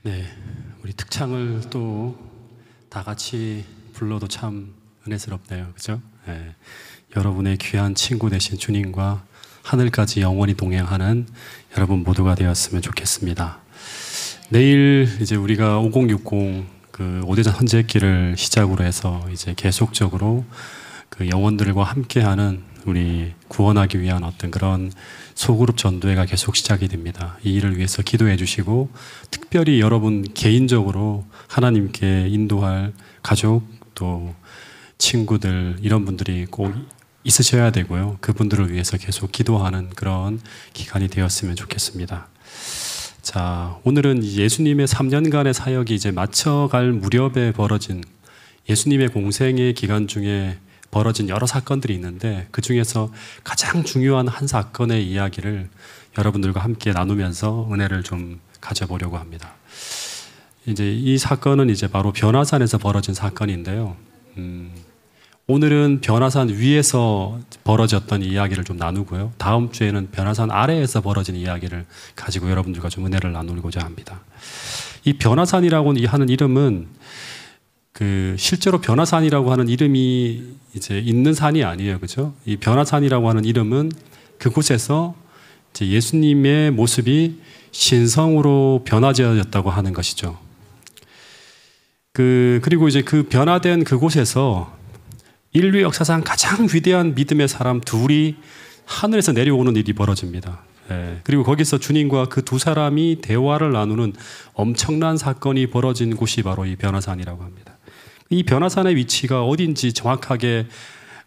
네, 우리 특창을 또 다 같이 불러도 참 은혜스럽네요. 그죠? 네, 여러분의 귀한 친구 되신 주님과 하늘까지 영원히 동행하는 여러분 모두가 되었으면 좋겠습니다. 내일 이제 우리가 5060 그 오대전 헌재기를 시작으로 해서 이제 계속적으로 그 영혼들과 함께하는 우리 구원하기 위한 어떤 그런 소그룹 전도회가 계속 시작이 됩니다. 이 일을 위해서 기도해 주시고, 특별히 여러분 개인적으로 하나님께 인도할 가족 또 친구들 이런 분들이 꼭 있으셔야 되고요. 그분들을 위해서 계속 기도하는 그런 기간이 되었으면 좋겠습니다. 자, 오늘은 예수님의 3년간의 사역이 이제 마쳐갈 무렵에 벌어진 예수님의 공생의 기간 중에 벌어진 여러 사건들이 있는데, 그 중에서 가장 중요한 한 사건의 이야기를 여러분들과 함께 나누면서 은혜를 좀 가져보려고 합니다. 이제 이 사건은 이제 바로 변화산에서 벌어진 사건인데요. 오늘은 변화산 위에서 벌어졌던 이야기를 좀 나누고요. 다음 주에는 변화산 아래에서 벌어진 이야기를 가지고 여러분들과 좀 은혜를 나누고자 합니다. 이 변화산이라고 하는 이름은 그 실제로 변화산이라고 하는 이름이 이제 있는 산이 아니에요. 그죠? 이 변화산이라고 하는 이름은 그곳에서 이제 예수님의 모습이 신성으로 변화되었다고 하는 것이죠. 그리고 이제 그 변화된 그곳에서 인류 역사상 가장 위대한 믿음의 사람 둘이 하늘에서 내려오는 일이 벌어집니다. 예, 그리고 거기서 주님과 그 두 사람이 대화를 나누는 엄청난 사건이 벌어진 곳이 바로 이 변화산이라고 합니다. 이 변화산의 위치가 어딘지 정확하게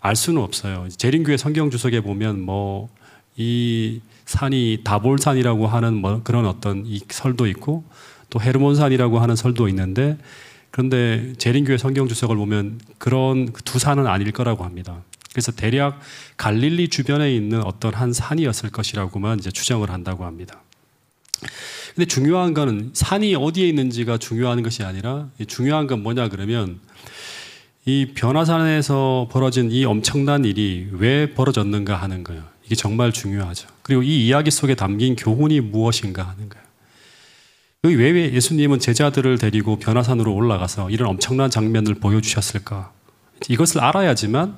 알 수는 없어요. 재림교회 성경 주석에 보면 뭐 이 산이 다볼산이라고 하는 뭐 그런 어떤 이 설도 있고, 또 헤르몬산이라고 하는 설도 있는데, 그런데 재림교회 성경 주석을 보면 그런 두 산은 아닐 거라고 합니다. 그래서 대략 갈릴리 주변에 있는 어떤 한 산이었을 것이라고만 이제 추정을 한다고 합니다. 근데 중요한 거는 산이 어디에 있는지가 중요한 것이 아니라, 중요한 건 뭐냐 그러면 이 변화산에서 벌어진 이 엄청난 일이 왜 벌어졌는가 하는 거예요. 이게 정말 중요하죠. 그리고 이 이야기 속에 담긴 교훈이 무엇인가 하는 거예요. 왜 예수님은 제자들을 데리고 변화산으로 올라가서 이런 엄청난 장면을 보여주셨을까? 이것을 알아야지만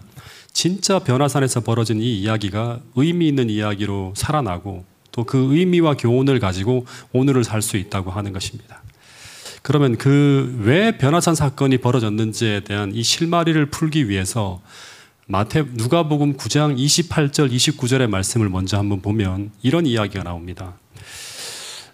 진짜 변화산에서 벌어진 이 이야기가 의미 있는 이야기로 살아나고, 또 그 의미와 교훈을 가지고 오늘을 살 수 있다고 하는 것입니다. 그러면 왜 변화산 사건이 벌어졌는지에 대한 이 실마리를 풀기 위해서 누가복음 9장 28절 29절의 말씀을 먼저 한번 보면 이런 이야기가 나옵니다.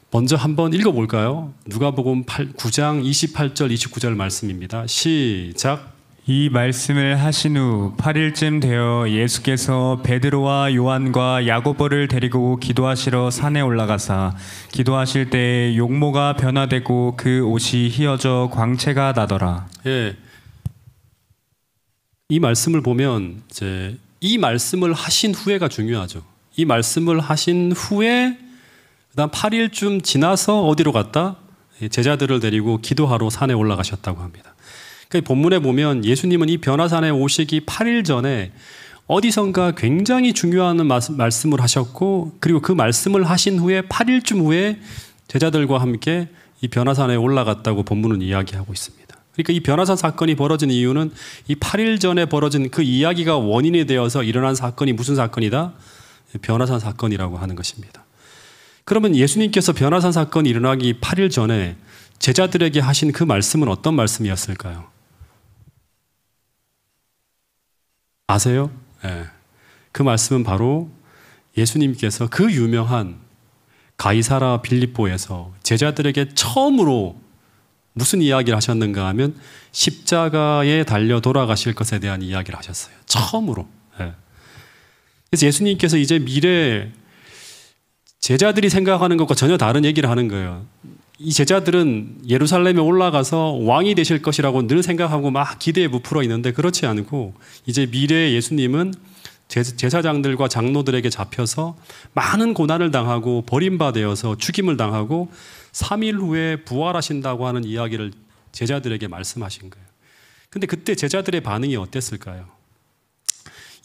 먼저 한번 읽어볼까요? 누가복음 9장 28절 29절 말씀입니다. 시작. 이 말씀을 하신 후 8일쯤 되어 예수께서 베드로와 요한과 야고보를 데리고 기도하시러 산에 올라가사 기도하실 때 용모가 변화되고 그 옷이 휘어져 광채가 나더라. 예. 이 말씀을 보면 이제 이 말씀을 하신 후에가 중요하죠. 이 말씀을 하신 후에 그다음 8일쯤 지나서 어디로 갔다? 제자들을 데리고 기도하러 산에 올라가셨다고 합니다. 그러니까 본문에 보면 예수님은 이 변화산에 오시기 8일 전에 어디선가 굉장히 중요한 말씀을 하셨고, 그리고 그 말씀을 하신 후에 8일쯤 후에 제자들과 함께 이 변화산에 올라갔다고 본문은 이야기하고 있습니다. 그러니까 이 변화산 사건이 벌어진 이유는 이 8일 전에 벌어진 그 이야기가 원인이 되어서 일어난 사건이 무슨 사건이다? 변화산 사건이라고 하는 것입니다. 그러면 예수님께서 변화산 사건이 일어나기 8일 전에 제자들에게 하신 그 말씀은 어떤 말씀이었을까요? 아세요? 네. 그 말씀은 바로 예수님께서 그 유명한 가이사라 빌립보에서 제자들에게 처음으로 무슨 이야기를 하셨는가 하면 십자가에 달려 돌아가실 것에 대한 이야기를 하셨어요. 처음으로. 네. 그래서 예수님께서 이제 미래 제자들이 생각하는 것과 전혀 다른 얘기를 하는 거예요. 이 제자들은 예루살렘에 올라가서 왕이 되실 것이라고 늘 생각하고 막 기대에 부풀어 있는데, 그렇지 않고 이제 미래의 예수님은 제사장들과 장로들에게 잡혀서 많은 고난을 당하고 버림받아서 죽임을 당하고 3일 후에 부활하신다고 하는 이야기를 제자들에게 말씀하신 거예요. 근데 그때 제자들의 반응이 어땠을까요?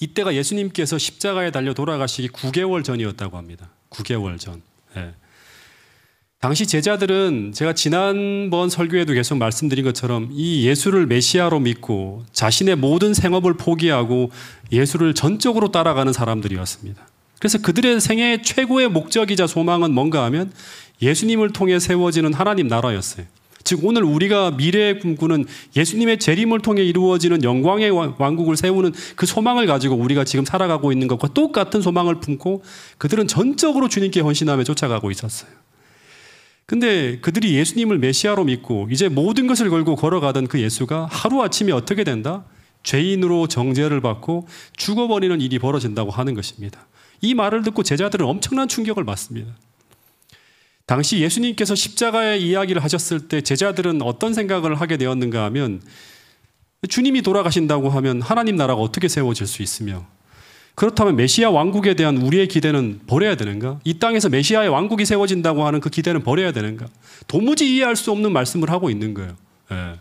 이때가 예수님께서 십자가에 달려 돌아가시기 9개월 전이었다고 합니다. 9개월 전. 네. 당시 제자들은 제가 지난번 설교에도 계속 말씀드린 것처럼 이 예수를 메시아로 믿고 자신의 모든 생업을 포기하고 예수를 전적으로 따라가는 사람들이었습니다. 그래서 그들의 생애의 최고의 목적이자 소망은 뭔가 하면 예수님을 통해 세워지는 하나님 나라였어요. 즉 오늘 우리가 미래에 꿈꾸는 예수님의 재림을 통해 이루어지는 영광의 왕국을 세우는 그 소망을 가지고 우리가 지금 살아가고 있는 것과 똑같은 소망을 품고 그들은 전적으로 주님께 헌신하며 쫓아가고 있었어요. 근데 그들이 예수님을 메시아로 믿고 이제 모든 것을 걸고 걸어가던 그 예수가 하루아침에 어떻게 된다? 죄인으로 정죄를 받고 죽어버리는 일이 벌어진다고 하는 것입니다. 이 말을 듣고 제자들은 엄청난 충격을 받습니다. 당시 예수님께서 십자가의 이야기를 하셨을 때 제자들은 어떤 생각을 하게 되었는가 하면 주님이 돌아가신다고 하면 하나님 나라가 어떻게 세워질 수 있으며 그렇다면 메시아 왕국에 대한 우리의 기대는 버려야 되는가? 이 땅에서 메시아의 왕국이 세워진다고 하는 그 기대는 버려야 되는가? 도무지 이해할 수 없는 말씀을 하고 있는 거예요. 예.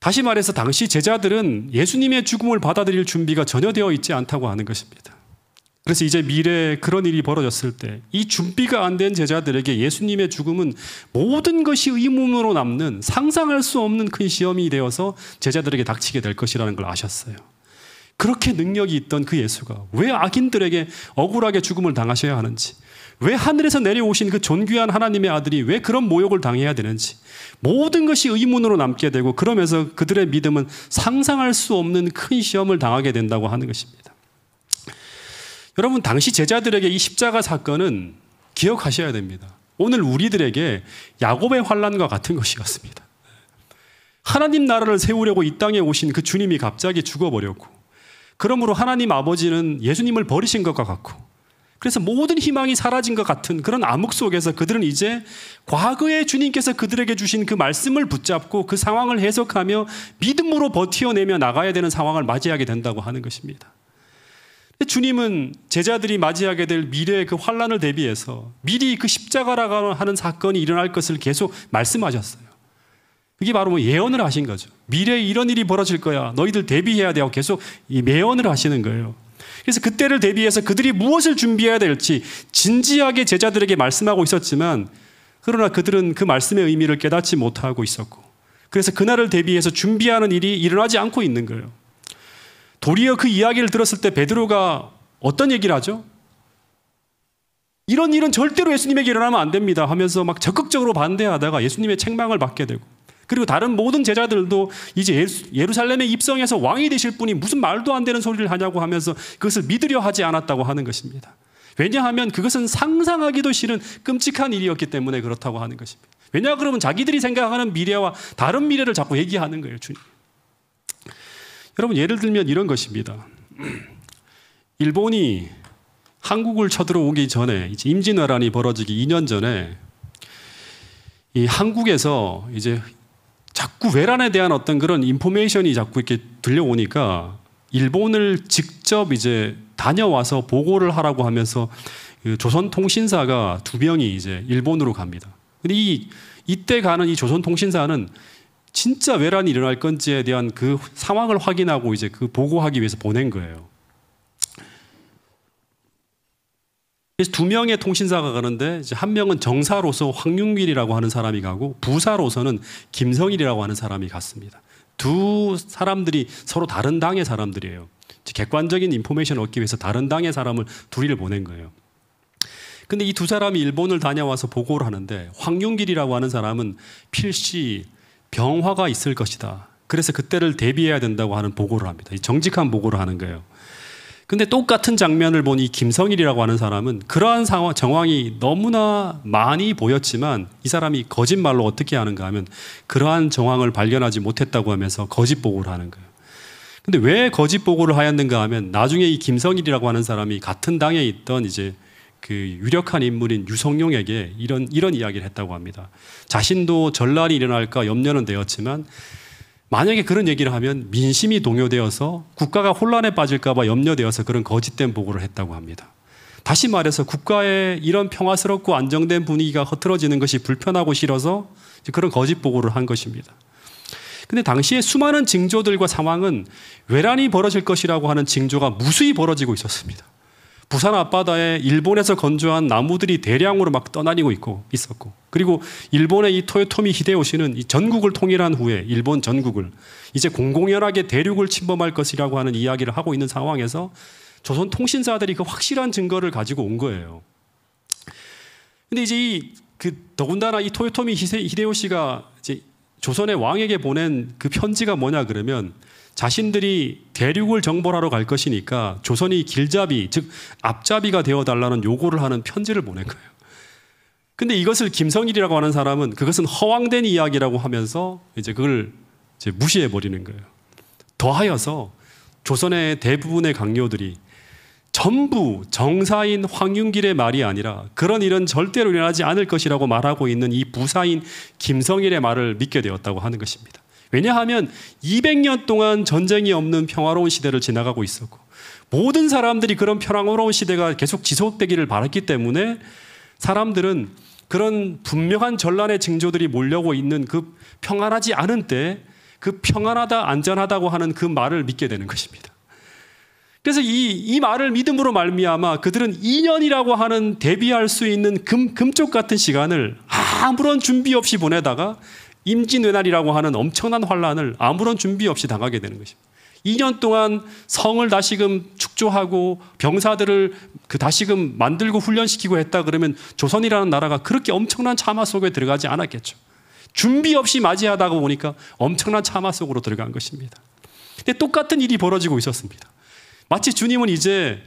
다시 말해서 당시 제자들은 예수님의 죽음을 받아들일 준비가 전혀 되어 있지 않다고 하는 것입니다. 그래서 이제 미래에 그런 일이 벌어졌을 때 이 준비가 안 된 제자들에게 예수님의 죽음은 모든 것이 의문으로 남는 상상할 수 없는 큰 시험이 되어서 제자들에게 닥치게 될 것이라는 걸 아셨어요. 그렇게 능력이 있던 그 예수가 왜 악인들에게 억울하게 죽음을 당하셔야 하는지, 왜 하늘에서 내려오신 그 존귀한 하나님의 아들이 왜 그런 모욕을 당해야 되는지, 모든 것이 의문으로 남게 되고 그러면서 그들의 믿음은 상상할 수 없는 큰 시험을 당하게 된다고 하는 것입니다. 여러분, 당시 제자들에게 이 십자가 사건은 기억하셔야 됩니다. 오늘 우리들에게 야곱의 환난과 같은 것이었습니다. 하나님 나라를 세우려고 이 땅에 오신 그 주님이 갑자기 죽어버렸고, 그러므로 하나님 아버지는 예수님을 버리신 것과 같고, 그래서 모든 희망이 사라진 것 같은 그런 암흑 속에서 그들은 이제 과거에 주님께서 그들에게 주신 그 말씀을 붙잡고 그 상황을 해석하며 믿음으로 버티어내며 나가야 되는 상황을 맞이하게 된다고 하는 것입니다. 주님은 제자들이 맞이하게 될 미래의 그 환난을 대비해서 미리 그 십자가라고 하는 사건이 일어날 것을 계속 말씀하셨어요. 그게 바로 예언을 하신 거죠. 미래에 이런 일이 벌어질 거야. 너희들 대비해야 되고 계속 이 예언을 하시는 거예요. 그래서 그때를 대비해서 그들이 무엇을 준비해야 될지 진지하게 제자들에게 말씀하고 있었지만, 그러나 그들은 그 말씀의 의미를 깨닫지 못하고 있었고, 그래서 그날을 대비해서 준비하는 일이 일어나지 않고 있는 거예요. 도리어 그 이야기를 들었을 때 베드로가 어떤 얘기를 하죠? 이런 일은 절대로 예수님에게 일어나면 안 됩니다 하면서 막 적극적으로 반대하다가 예수님의 책망을 받게 되고, 그리고 다른 모든 제자들도 이제 예루살렘에 입성해서 왕이 되실 분이 무슨 말도 안 되는 소리를 하냐고 하면서 그것을 믿으려 하지 않았다고 하는 것입니다. 왜냐하면 그것은 상상하기도 싫은 끔찍한 일이었기 때문에 그렇다고 하는 것입니다. 왜냐 그러면 자기들이 생각하는 미래와 다른 미래를 자꾸 얘기하는 거예요, 주님. 여러분, 예를 들면 이런 것입니다. 일본이 한국을 쳐들어오기 전에, 이제 임진왜란이 벌어지기 2년 전에 이 한국에서 이제 자꾸 외란에 대한 어떤 그런 인포메이션이 자꾸 이렇게 들려오니까 일본을 직접 이제 다녀와서 보고를 하라고 하면서 그 조선통신사가 2명이 이제 일본으로 갑니다. 근데 이때 가는 이 조선통신사는 진짜 외란이 일어날 건지에 대한 그 상황을 확인하고 이제 그 보고하기 위해서 보낸 거예요. 그래서 2명의 통신사가 가는데 이제 한 명은 정사로서 황윤길이라고 하는 사람이 가고 부사로서는 김성일이라고 하는 사람이 갔습니다. 두 사람들이 서로 다른 당의 사람들이에요. 객관적인 인포메이션을 얻기 위해서 다른 당의 사람을 둘이를 보낸 거예요. 근데 이 두 사람이 일본을 다녀와서 보고를 하는데, 황윤길이라고 하는 사람은 필시 병화가 있을 것이다. 그래서 그때를 대비해야 된다고 하는 보고를 합니다. 정직한 보고를 하는 거예요. 근데 똑같은 장면을 본 이 김성일이라고 하는 사람은 그러한 정황이 너무나 많이 보였지만 이 사람이 거짓말로 어떻게 하는가 하면 그러한 정황을 발견하지 못했다고 하면서 거짓 보고를 하는 거예요. 근데 왜 거짓 보고를 하였는가 하면 나중에 이 김성일이라고 하는 사람이 같은 당에 있던 이제 그 유력한 인물인 유성룡에게 이런 이야기를 했다고 합니다. 자신도 전란이 일어날까 염려는 되었지만 만약에 그런 얘기를 하면 민심이 동요되어서 국가가 혼란에 빠질까 봐 염려되어서 그런 거짓된 보고를 했다고 합니다. 다시 말해서 국가의 이런 평화스럽고 안정된 분위기가 흐트러지는 것이 불편하고 싫어서 그런 거짓 보고를 한 것입니다. 근데 당시에 수많은 징조들과 상황은 외란이 벌어질 것이라고 하는 징조가 무수히 벌어지고 있었습니다. 부산 앞바다에 일본에서 건조한 나무들이 대량으로 막 떠다니고 있었고, 그리고 일본의 이 토요토미 히데요시는 이 전국을 통일한 후에 일본 전국을 이제 공공연하게 대륙을 침범할 것이라고 하는 이야기를 하고 있는 상황에서 조선 통신사들이 그 확실한 증거를 가지고 온 거예요. 근데 이제 더군다나 이 토요토미 히데요시가 이제 조선의 왕에게 보낸 그 편지가 뭐냐 그러면, 자신들이 대륙을 정벌하러 갈 것이니까 조선이 길잡이, 즉 앞잡이가 되어달라는 요구를 하는 편지를 보낸 거예요. 근데 이것을 김성일이라고 하는 사람은 그것은 허황된 이야기라고 하면서 이제 그걸 이제 무시해 버리는 거예요. 더하여서 조선의 대부분의 강요들이 전부 정사인 황윤길의 말이 아니라 그런 일은 절대로 일어나지 않을 것이라고 말하고 있는 이 부사인 김성일의 말을 믿게 되었다고 하는 것입니다. 왜냐하면 200년 동안 전쟁이 없는 평화로운 시대를 지나가고 있었고, 모든 사람들이 그런 평화로운 시대가 계속 지속되기를 바랐기 때문에 사람들은 그런 분명한 전란의 징조들이 몰려오고 있는 그 평안하지 않은 때 그 평안하다, 안전하다고 하는 그 말을 믿게 되는 것입니다. 그래서 이 말을 믿음으로 말미암아 그들은 2년이라고 하는 대비할 수 있는 금쪽 같은 시간을 아무런 준비 없이 보내다가 임진왜란이라고 하는 엄청난 환란을 아무런 준비 없이 당하게 되는 것입니다. 2년 동안 성을 다시금 축조하고 병사들을 다시금 만들고 훈련시키고 했다 그러면 조선이라는 나라가 그렇게 엄청난 참화 속에 들어가지 않았겠죠. 준비 없이 맞이하다가 보니까 엄청난 참화 속으로 들어간 것입니다. 근데 똑같은 일이 벌어지고 있었습니다. 마치 주님은 이제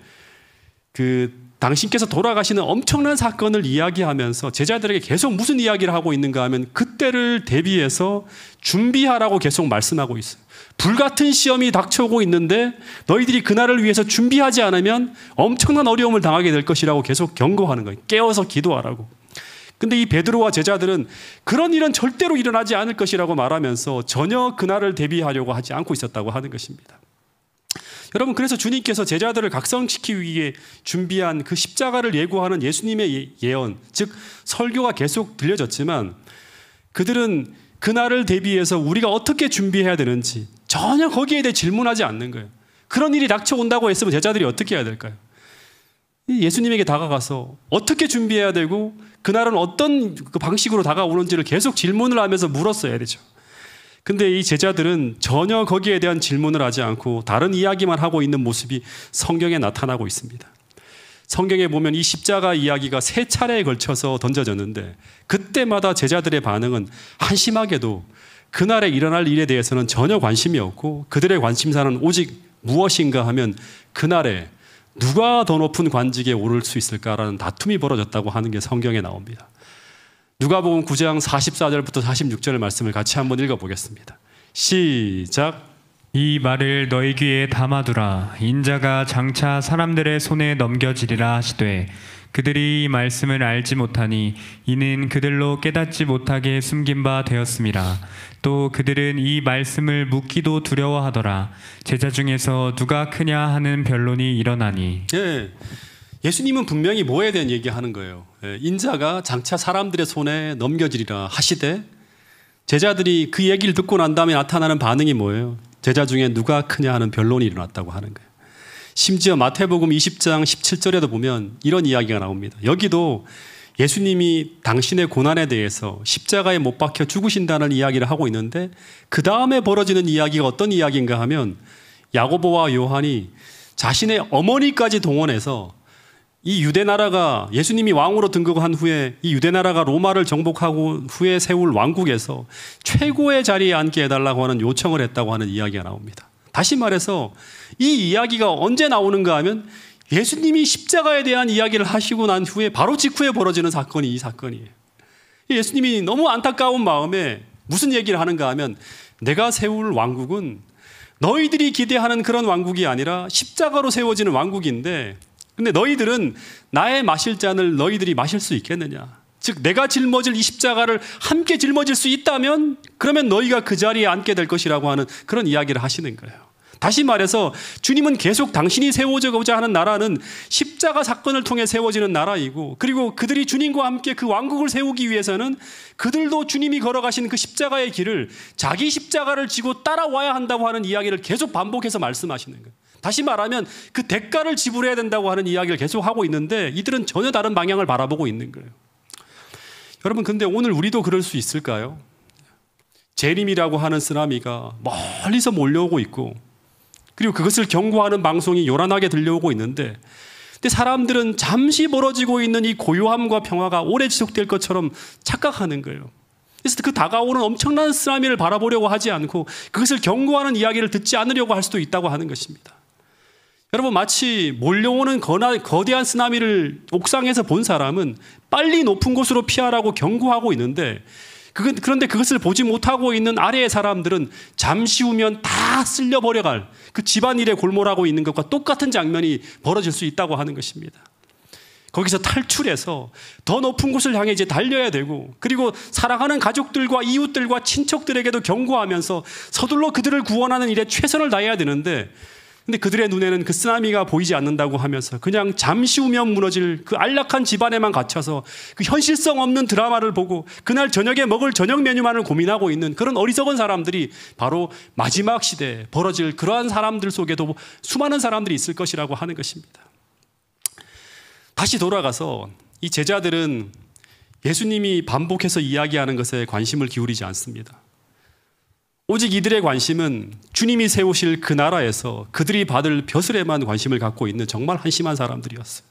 당신께서 돌아가시는 엄청난 사건을 이야기하면서 제자들에게 계속 무슨 이야기를 하고 있는가 하면 그때를 대비해서 준비하라고 계속 말씀하고 있어요. 불같은 시험이 닥쳐오고 있는데 너희들이 그날을 위해서 준비하지 않으면 엄청난 어려움을 당하게 될 것이라고 계속 경고하는 거예요. 깨워서 기도하라고. 근데 이 베드로와 제자들은 그런 일은 절대로 일어나지 않을 것이라고 말하면서 전혀 그날을 대비하려고 하지 않고 있었다고 하는 것입니다. 여러분, 그래서 주님께서 제자들을 각성시키기 위해 준비한 그 십자가를 예고하는 예수님의 예언, 즉 설교가 계속 들려졌지만 그들은 그날을 대비해서 우리가 어떻게 준비해야 되는지 전혀 거기에 대해 질문하지 않는 거예요. 그런 일이 닥쳐온다고 했으면 제자들이 어떻게 해야 될까요? 예수님에게 다가가서 어떻게 준비해야 되고 그날은 어떤 그 방식으로 다가오는지를 계속 질문을 하면서 물었어야 되죠. 근데 이 제자들은 전혀 거기에 대한 질문을 하지 않고 다른 이야기만 하고 있는 모습이 성경에 나타나고 있습니다. 성경에 보면 이 십자가 이야기가 3차례에 걸쳐서 던져졌는데 그때마다 제자들의 반응은 한심하게도 그날에 일어날 일에 대해서는 전혀 관심이 없고 그들의 관심사는 오직 무엇인가 하면 그날에 누가 더 높은 관직에 오를 수 있을까라는 다툼이 벌어졌다고 하는 게 성경에 나옵니다. 누가복음 9장 44절부터 46절 말씀을 같이 한번 읽어보겠습니다. 시작. 이 말을 너희 귀에 담아두라. 인자가 장차 사람들의 손에 넘겨지리라 하시되 그들이 이 말씀을 알지 못하니 이는 그들로 깨닫지 못하게 숨긴 바 되었음이라. 또 그들은 이 말씀을 묻기도 두려워하더라. 제자 중에서 누가 크냐 하는 변론이 일어나니. 예수님은 분명히 뭐에 대한 얘기하는 거예요. 인자가 장차 사람들의 손에 넘겨지리라 하시되 제자들이 그 얘기를 듣고 난 다음에 나타나는 반응이 뭐예요? 제자 중에 누가 크냐 하는 변론이 일어났다고 하는 거예요. 심지어 마태복음 20장 17절에도 보면 이런 이야기가 나옵니다. 여기도 예수님이 당신의 고난에 대해서 십자가에 못 박혀 죽으신다는 이야기를 하고 있는데 그 다음에 벌어지는 이야기가 어떤 이야기인가 하면 야고보와 요한이 자신의 어머니까지 동원해서 이 유대나라가 예수님이 왕으로 등극한 후에 이 유대나라가 로마를 정복하고 후에 세울 왕국에서 최고의 자리에 앉게 해달라고 하는 요청을 했다고 하는 이야기가 나옵니다. 다시 말해서 이 이야기가 언제 나오는가 하면 예수님이 십자가에 대한 이야기를 하시고 난 후에 바로 직후에 벌어지는 사건이 이 사건이에요. 예수님이 너무 안타까운 마음에 무슨 얘기를 하는가 하면 내가 세울 왕국은 너희들이 기대하는 그런 왕국이 아니라 십자가로 세워지는 왕국인데 근데 너희들은 나의 마실 잔을 너희들이 마실 수 있겠느냐? 즉 내가 짊어질 이 십자가를 함께 짊어질 수 있다면 그러면 너희가 그 자리에 앉게 될 것이라고 하는 그런 이야기를 하시는 거예요. 다시 말해서 주님은 계속 당신이 세워지고자 하는 나라는 십자가 사건을 통해 세워지는 나라이고 그리고 그들이 주님과 함께 그 왕국을 세우기 위해서는 그들도 주님이 걸어가신 그 십자가의 길을 자기 십자가를 지고 따라와야 한다고 하는 이야기를 계속 반복해서 말씀하시는 거예요. 다시 말하면 그 대가를 지불해야 된다고 하는 이야기를 계속하고 있는데 이들은 전혀 다른 방향을 바라보고 있는 거예요. 여러분, 근데 오늘 우리도 그럴 수 있을까요? 재림이라고 하는 쓰나미가 멀리서 몰려오고 있고, 그리고 그것을 경고하는 방송이 요란하게 들려오고 있는데, 근데 사람들은 잠시 멀어지고 있는 이 고요함과 평화가 오래 지속될 것처럼 착각하는 거예요. 그래서 그 다가오는 엄청난 쓰나미를 바라보려고 하지 않고 그것을 경고하는 이야기를 듣지 않으려고 할 수도 있다고 하는 것입니다. 여러분, 마치 몰려오는 거대한 쓰나미를 옥상에서 본 사람은 빨리 높은 곳으로 피하라고 경고하고 있는데, 그런데 그것을 보지 못하고 있는 아래의 사람들은 잠시 후면 다 쓸려버려갈 그 집안일에 골몰하고 있는 것과 똑같은 장면이 벌어질 수 있다고 하는 것입니다. 거기서 탈출해서 더 높은 곳을 향해 이제 달려야 되고, 그리고 사랑하는 가족들과 이웃들과 친척들에게도 경고하면서 서둘러 그들을 구원하는 일에 최선을 다해야 되는데, 근데 그들의 눈에는 그 쓰나미가 보이지 않는다고 하면서 그냥 잠시 후면 무너질 그 안락한 집안에만 갇혀서 그 현실성 없는 드라마를 보고 그날 저녁에 먹을 저녁 메뉴만을 고민하고 있는 그런 어리석은 사람들이 바로 마지막 시대에 벌어질 그러한 사람들 속에도 수많은 사람들이 있을 것이라고 하는 것입니다. 다시 돌아가서 이 제자들은 예수님이 반복해서 이야기하는 것에 관심을 기울이지 않습니다. 오직 이들의 관심은 주님이 세우실 그 나라에서 그들이 받을 벼슬에만 관심을 갖고 있는 정말 한심한 사람들이었어요.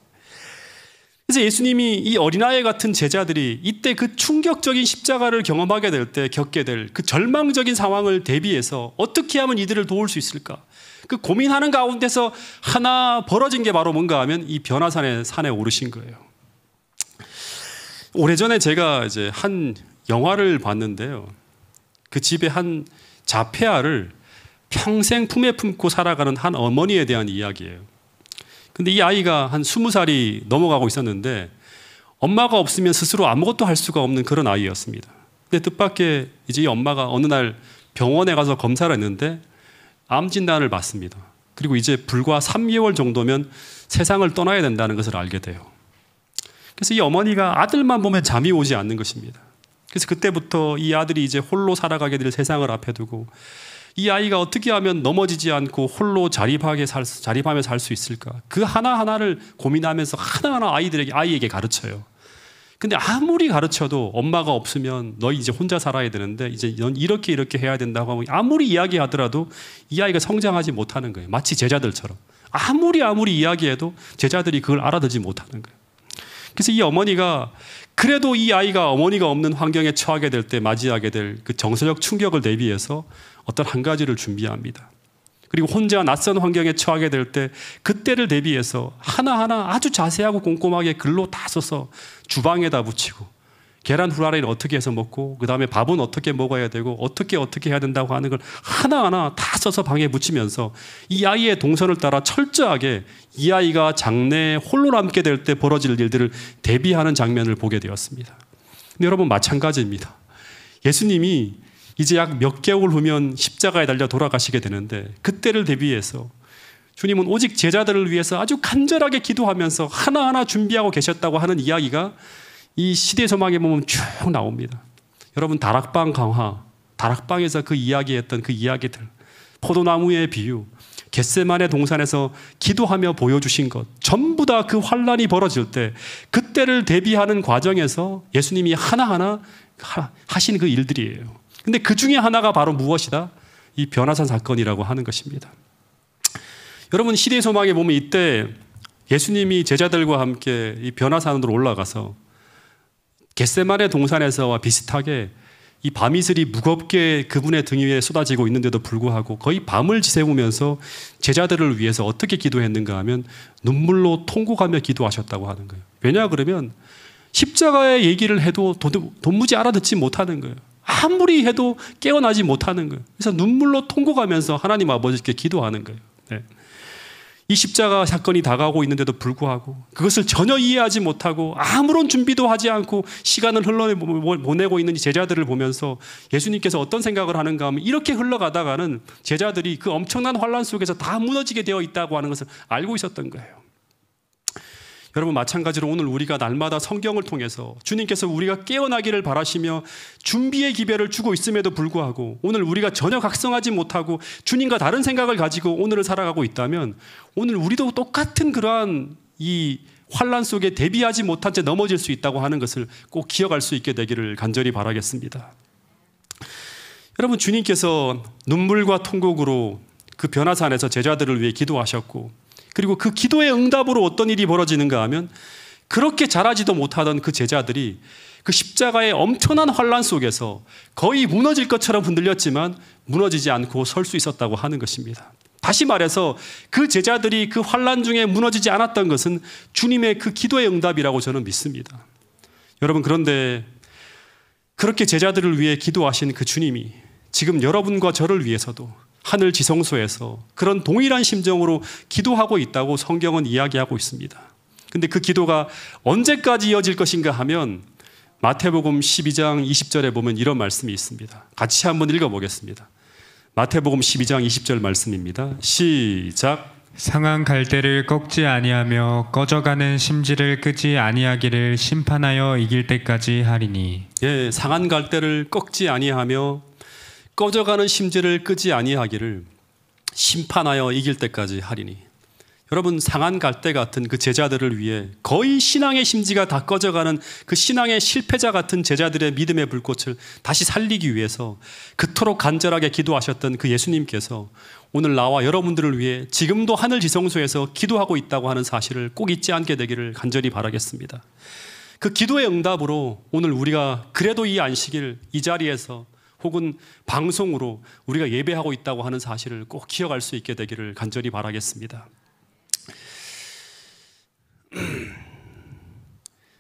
그래서 예수님이 이 어린아이 같은 제자들이 이때 그 충격적인 십자가를 경험하게 될 때 겪게 될 그 절망적인 상황을 대비해서 어떻게 하면 이들을 도울 수 있을까? 그 고민하는 가운데서 하나 벌어진 게 바로 뭔가 하면 이 변화산의 산에 오르신 거예요. 오래전에 제가 이제 한 영화를 봤는데요. 그 집에 한 자폐아를 평생 품에 품고 살아가는 한 어머니에 대한 이야기예요. 근데 이 아이가 한 20살이 넘어가고 있었는데 엄마가 없으면 스스로 아무것도 할 수가 없는 그런 아이였습니다. 근데 뜻밖의 이제 이 엄마가 어느 날 병원에 가서 검사를 했는데 암 진단을 받습니다. 그리고 이제 불과 3개월 정도면 세상을 떠나야 된다는 것을 알게 돼요. 그래서 이 어머니가 아들만 보면 잠이 오지 않는 것입니다. 그래서 그때부터 이 아들이 이제 홀로 살아가게 될 세상을 앞에 두고 이 아이가 어떻게 하면 넘어지지 않고 홀로 자립하며 살 수 있을까? 그 하나하나를 고민하면서 하나하나 아이에게 가르쳐요. 근데 아무리 가르쳐도 엄마가 없으면 너 이제 혼자 살아야 되는데 이제 넌 이렇게 해야 된다고 하고 아무리 이야기하더라도 이 아이가 성장하지 못하는 거예요. 마치 제자들처럼. 아무리 이야기해도 제자들이 그걸 알아듣지 못하는 거예요. 그래서 이 어머니가 그래도 이 아이가 어머니가 없는 환경에 처하게 될 때 맞이하게 될 그 정서적 충격을 대비해서 어떤 한 가지를 준비합니다. 그리고 혼자 낯선 환경에 처하게 될 때 그때를 대비해서 하나하나 아주 자세하고 꼼꼼하게 글로 다 써서 주방에다 붙이고 계란 후라이를 어떻게 해서 먹고 그 다음에 밥은 어떻게 먹어야 되고 어떻게 해야 된다고 하는 걸 하나하나 다 써서 방에 붙이면서 이 아이의 동선을 따라 철저하게 이 아이가 장래에 홀로 남게 될 때 벌어질 일들을 대비하는 장면을 보게 되었습니다. 근데 여러분, 마찬가지입니다. 예수님이 이제 약 몇 개월 후면 십자가에 달려 돌아가시게 되는데 그때를 대비해서 주님은 오직 제자들을 위해서 아주 간절하게 기도하면서 하나하나 준비하고 계셨다고 하는 이야기가 이 시대 소망에 보면 쭉 나옵니다. 여러분, 다락방 강화, 다락방에서 그 이야기했던 그 이야기들, 포도나무의 비유, 겟세마네 동산에서 기도하며 보여주신 것, 전부 다 그 환란이 벌어질 때 그때를 대비하는 과정에서 예수님이 하나하나 하신 그 일들이에요. 근데 그 중에 하나가 바로 무엇이다? 이 변화산 사건이라고 하는 것입니다. 여러분, 시대 소망에 보면 이때 예수님이 제자들과 함께 이 변화산으로 올라가서 겟세마네 동산에서와 비슷하게 이 밤이슬이 무겁게 그분의 등 위에 쏟아지고 있는데도 불구하고 거의 밤을 지새우면서 제자들을 위해서 어떻게 기도했는가 하면 눈물로 통곡하며 기도하셨다고 하는 거예요. 왜냐 그러면 십자가의 얘기를 해도 도무지 알아듣지 못하는 거예요. 아무리 해도 깨어나지 못하는 거예요. 그래서 눈물로 통곡하면서 하나님 아버지께 기도하는 거예요. 네. 이 십자가 사건이 다가오고 있는데도 불구하고 그것을 전혀 이해하지 못하고 아무런 준비도 하지 않고 시간을 흘러보내고 있는 제자들을 보면서 예수님께서 어떤 생각을 하는가 하면 이렇게 흘러가다가는 제자들이 그 엄청난 환란 속에서 다 무너지게 되어 있다고 하는 것을 알고 있었던 거예요. 여러분, 마찬가지로 오늘 우리가 날마다 성경을 통해서 주님께서 우리가 깨어나기를 바라시며 준비의 기회를 주고 있음에도 불구하고 오늘 우리가 전혀 각성하지 못하고 주님과 다른 생각을 가지고 오늘을 살아가고 있다면 오늘 우리도 똑같은 그러한 이 환난 속에 대비하지 못한 채 넘어질 수 있다고 하는 것을 꼭 기억할 수 있게 되기를 간절히 바라겠습니다. 여러분, 주님께서 눈물과 통곡으로 그 변화산에서 제자들을 위해 기도하셨고, 그리고 그 기도의 응답으로 어떤 일이 벌어지는가 하면 그렇게 자라지도 못하던 그 제자들이 그 십자가의 엄청난 환난 속에서 거의 무너질 것처럼 흔들렸지만 무너지지 않고 설 수 있었다고 하는 것입니다. 다시 말해서 그 제자들이 그 환난 중에 무너지지 않았던 것은 주님의 그 기도의 응답이라고 저는 믿습니다. 여러분, 그런데 그렇게 제자들을 위해 기도하신 그 주님이 지금 여러분과 저를 위해서도 하늘 지성소에서 그런 동일한 심정으로 기도하고 있다고 성경은 이야기하고 있습니다. 근데 그 기도가 언제까지 이어질 것인가 하면 마태복음 12장 20절에 보면 이런 말씀이 있습니다. 같이 한번 읽어보겠습니다. 마태복음 12장 20절 말씀입니다. 시작. 상한 갈대를 꺾지 아니하며 꺼져가는 심지를 끄지 아니하기를 심판하여 이길 때까지 하리니. 예, 상한 갈대를 꺾지 아니하며 꺼져가는 심지를 끄지 아니하기를 심판하여 이길 때까지 하리니. 여러분, 상한 갈대 같은 그 제자들을 위해 거의 신앙의 심지가 다 꺼져가는 그 신앙의 실패자 같은 제자들의 믿음의 불꽃을 다시 살리기 위해서 그토록 간절하게 기도하셨던 그 예수님께서 오늘 나와 여러분들을 위해 지금도 하늘 지성소에서 기도하고 있다고 하는 사실을 꼭 잊지 않게 되기를 간절히 바라겠습니다. 그 기도의 응답으로 오늘 우리가 그래도 이 안식일 이 자리에서 혹은 방송으로 우리가 예배하고 있다고 하는 사실을 꼭 기억할 수 있게 되기를 간절히 바라겠습니다.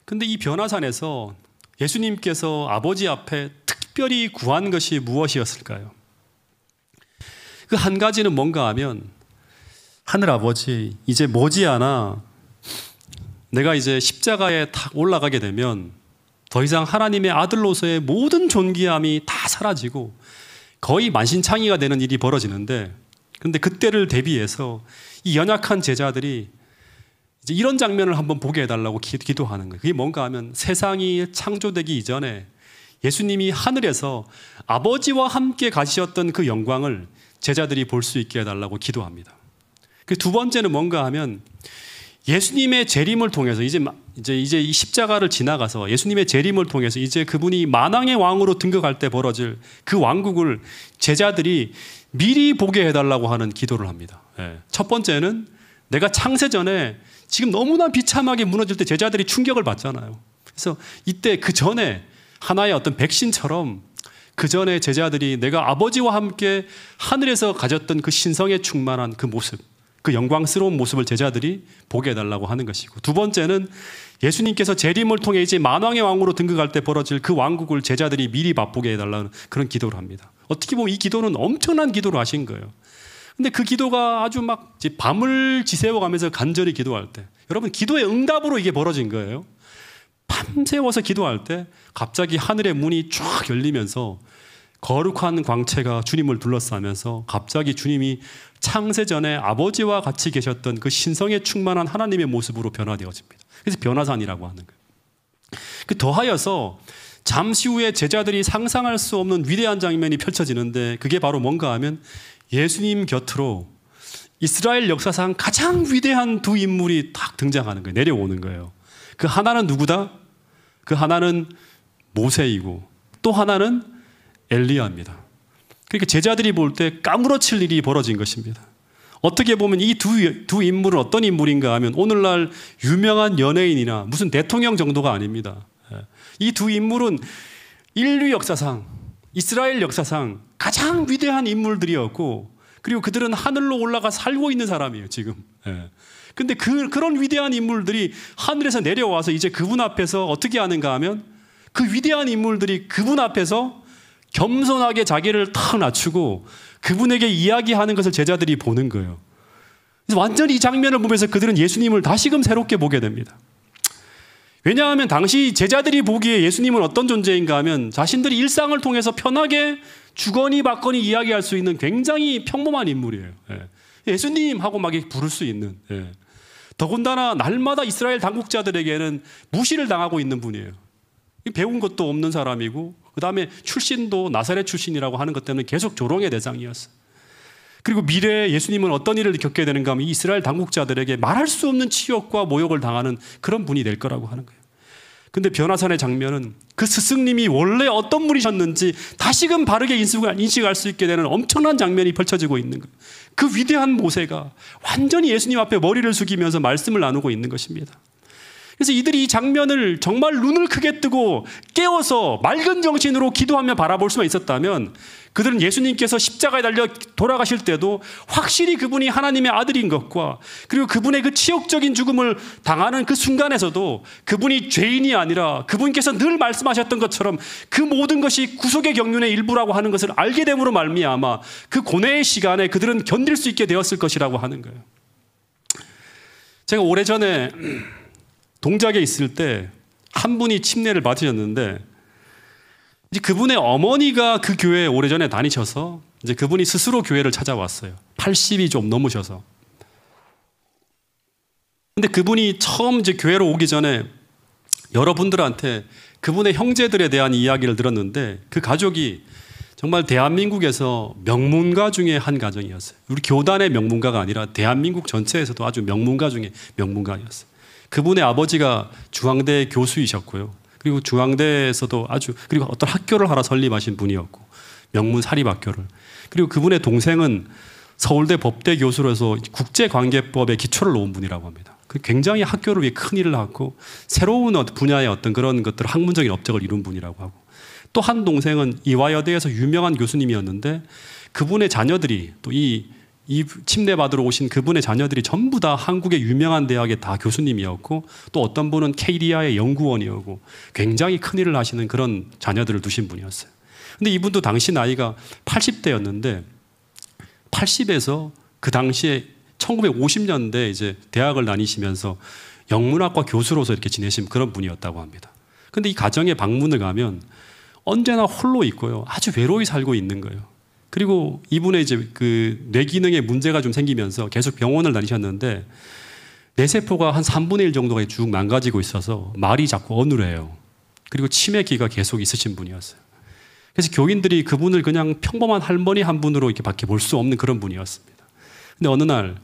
근데 이 변화산에서 예수님께서 아버지 앞에 특별히 구한 것이 무엇이었을까요? 그 한 가지는 뭔가 하면, 하늘 아버지, 이제 머지않아 내가 이제 십자가에 탁 올라가게 되면 더 이상 하나님의 아들로서의 모든 존귀함이 다 사라지고 거의 만신창이가 되는 일이 벌어지는데, 근데 그때를 대비해서 이 연약한 제자들이 이제 이런 장면을 한번 보게 해달라고 기도하는 거예요. 그게 뭔가 하면 세상이 창조되기 이전에 예수님이 하늘에서 아버지와 함께 가지셨던 그 영광을 제자들이 볼 수 있게 해달라고 기도합니다. 그 두 번째는 뭔가 하면 예수님의 재림을 통해서 이제 이 십자가를 지나가서 예수님의 재림을 통해서 이제 그분이 만왕의 왕으로 등극할 때 벌어질 그 왕국을 제자들이 미리 보게 해달라고 하는 기도를 합니다. 첫 번째는 내가 창세 전에 지금 너무나 비참하게 무너질 때 제자들이 충격을 받잖아요. 그래서 이때 그 전에 하나의 어떤 백신처럼 그 전에 제자들이 내가 아버지와 함께 하늘에서 가졌던 그 신성에 충만한 그 모습, 그 영광스러운 모습을 제자들이 보게 해달라고 하는 것이고, 두 번째는 예수님께서 재림을 통해 이제 만왕의 왕으로 등극할 때 벌어질 그 왕국을 제자들이 미리 맛보게 해달라는 그런 기도를 합니다. 어떻게 보면 이 기도는 엄청난 기도를 하신 거예요. 근데 그 기도가 아주 막 밤을 지새워가면서 간절히 기도할 때, 여러분, 기도의 응답으로 이게 벌어진 거예요. 밤새워서 기도할 때 갑자기 하늘의 문이 쫙 열리면서 거룩한 광채가 주님을 둘러싸면서 갑자기 주님이 창세전에 아버지와 같이 계셨던 그 신성에 충만한 하나님의 모습으로 변화되어집니다. 그래서 변화산이라고 하는 거예요. 그 더하여서 잠시 후에 제자들이 상상할 수 없는 위대한 장면이 펼쳐지는데, 그게 바로 뭔가 하면 예수님 곁으로 이스라엘 역사상 가장 위대한 두 인물이 딱 등장하는 거예요. 내려오는 거예요. 그 하나는 누구다? 그 하나는 모세이고 또 하나는 엘리야입니다. 그러니까 제자들이 볼 때 까무러칠 일이 벌어진 것입니다. 어떻게 보면 이 두 인물은 어떤 인물인가 하면 오늘날 유명한 연예인이나 무슨 대통령 정도가 아닙니다. 이 두 인물은 인류 역사상, 이스라엘 역사상 가장 위대한 인물들이었고, 그리고 그들은 하늘로 올라가 살고 있는 사람이에요, 지금. 근데 그런 위대한 인물들이 하늘에서 내려와서 이제 그분 앞에서 어떻게 하는가 하면 그 위대한 인물들이 그분 앞에서 겸손하게 자기를 탁 낮추고 그분에게 이야기하는 것을 제자들이 보는 거예요. 그래서 완전히 이 장면을 보면서 그들은 예수님을 다시금 새롭게 보게 됩니다. 왜냐하면 당시 제자들이 보기에 예수님은 어떤 존재인가 하면 자신들이 일상을 통해서 편하게 주거니 받거니 이야기할 수 있는 굉장히 평범한 인물이에요. 예수님 하고 막 부를 수 있는. 더군다나 날마다 이스라엘 당국자들에게는 무시를 당하고 있는 분이에요. 배운 것도 없는 사람이고 그 다음에 출신도 나사렛 출신이라고 하는 것 때문에 계속 조롱의 대상이었어요. 그리고 미래에 예수님은 어떤 일을 겪게 되는가 하면 이스라엘 당국자들에게 말할 수 없는 치욕과 모욕을 당하는 그런 분이 될 거라고 하는 거예요. 근데 변화산의 장면은 그 스승님이 원래 어떤 분이셨는지 다시금 바르게 인식할 수 있게 되는 엄청난 장면이 펼쳐지고 있는 거예요. 그 위대한 모세가 완전히 예수님 앞에 머리를 숙이면서 말씀을 나누고 있는 것입니다. 그래서 이들이 이 장면을 정말 눈을 크게 뜨고 깨어서 맑은 정신으로 기도하며 바라볼 수만 있었다면 그들은 예수님께서 십자가에 달려 돌아가실 때도 확실히 그분이 하나님의 아들인 것과 그리고 그분의 그 치욕적인 죽음을 당하는 그 순간에서도 그분이 죄인이 아니라 그분께서 늘 말씀하셨던 것처럼 그 모든 것이 구속의 경륜의 일부라고 하는 것을 알게 됨으로 말미암아 그 고뇌의 시간에 그들은 견딜 수 있게 되었을 것이라고 하는 거예요. 제가 오래전에 동작에 있을 때 한 분이 침례를 받으셨는데 이제 그분의 어머니가 그 교회에 오래전에 다니셔서 이제 그분이 스스로 교회를 찾아왔어요. 80이 좀 넘으셔서. 근데 그분이 처음 이제 교회로 오기 전에 여러분들한테 그분의 형제들에 대한 이야기를 들었는데 그 가족이 정말 대한민국에서 명문가 중에 한 가정이었어요. 우리 교단의 명문가가 아니라 대한민국 전체에서도 아주 명문가 중에 명문가였어요. 그분의 아버지가 중앙대 교수이셨고요. 그리고 중앙대에서도 그리고 어떤 학교를 하나 설립하신 분이었고, 명문 사립학교를. 그리고 그분의 동생은 서울대 법대 교수로서 국제관계법의 기초를 놓은 분이라고 합니다. 굉장히 학교를 위해 큰 일을 하고, 새로운 분야의 어떤 그런 것들, 학문적인 업적을 이룬 분이라고 하고, 또 한 동생은 이화여대에서 유명한 교수님이었는데, 그분의 자녀들이 또 이 침례받으러 오신 그분의 자녀들이 전부 다 한국의 유명한 대학의 다 교수님이었고 또 어떤 분은 KDI의 연구원이었고 굉장히 큰 일을 하시는 그런 자녀들을 두신 분이었어요. 근데 이분도 당시 나이가 80대였는데 80에서 그 당시에 1950년대 이제 대학을 다니시면서 영문학과 교수로서 이렇게 지내신 그런 분이었다고 합니다. 근데 이 가정에 방문을 가면 언제나 홀로 있고요. 아주 외로이 살고 있는 거예요. 그리고 이분의 이제 그 뇌기능에 문제가 좀 생기면서 계속 병원을 다니셨는데 뇌세포가 한 3분의 1 정도가 쭉 망가지고 있어서 말이 자꾸 어눌해요. 그리고 치매기가 계속 있으신 분이었어요. 그래서 교인들이 그분을 그냥 평범한 할머니 한 분으로 이렇게 밖에 볼 수 없는 그런 분이었습니다. 근데 어느 날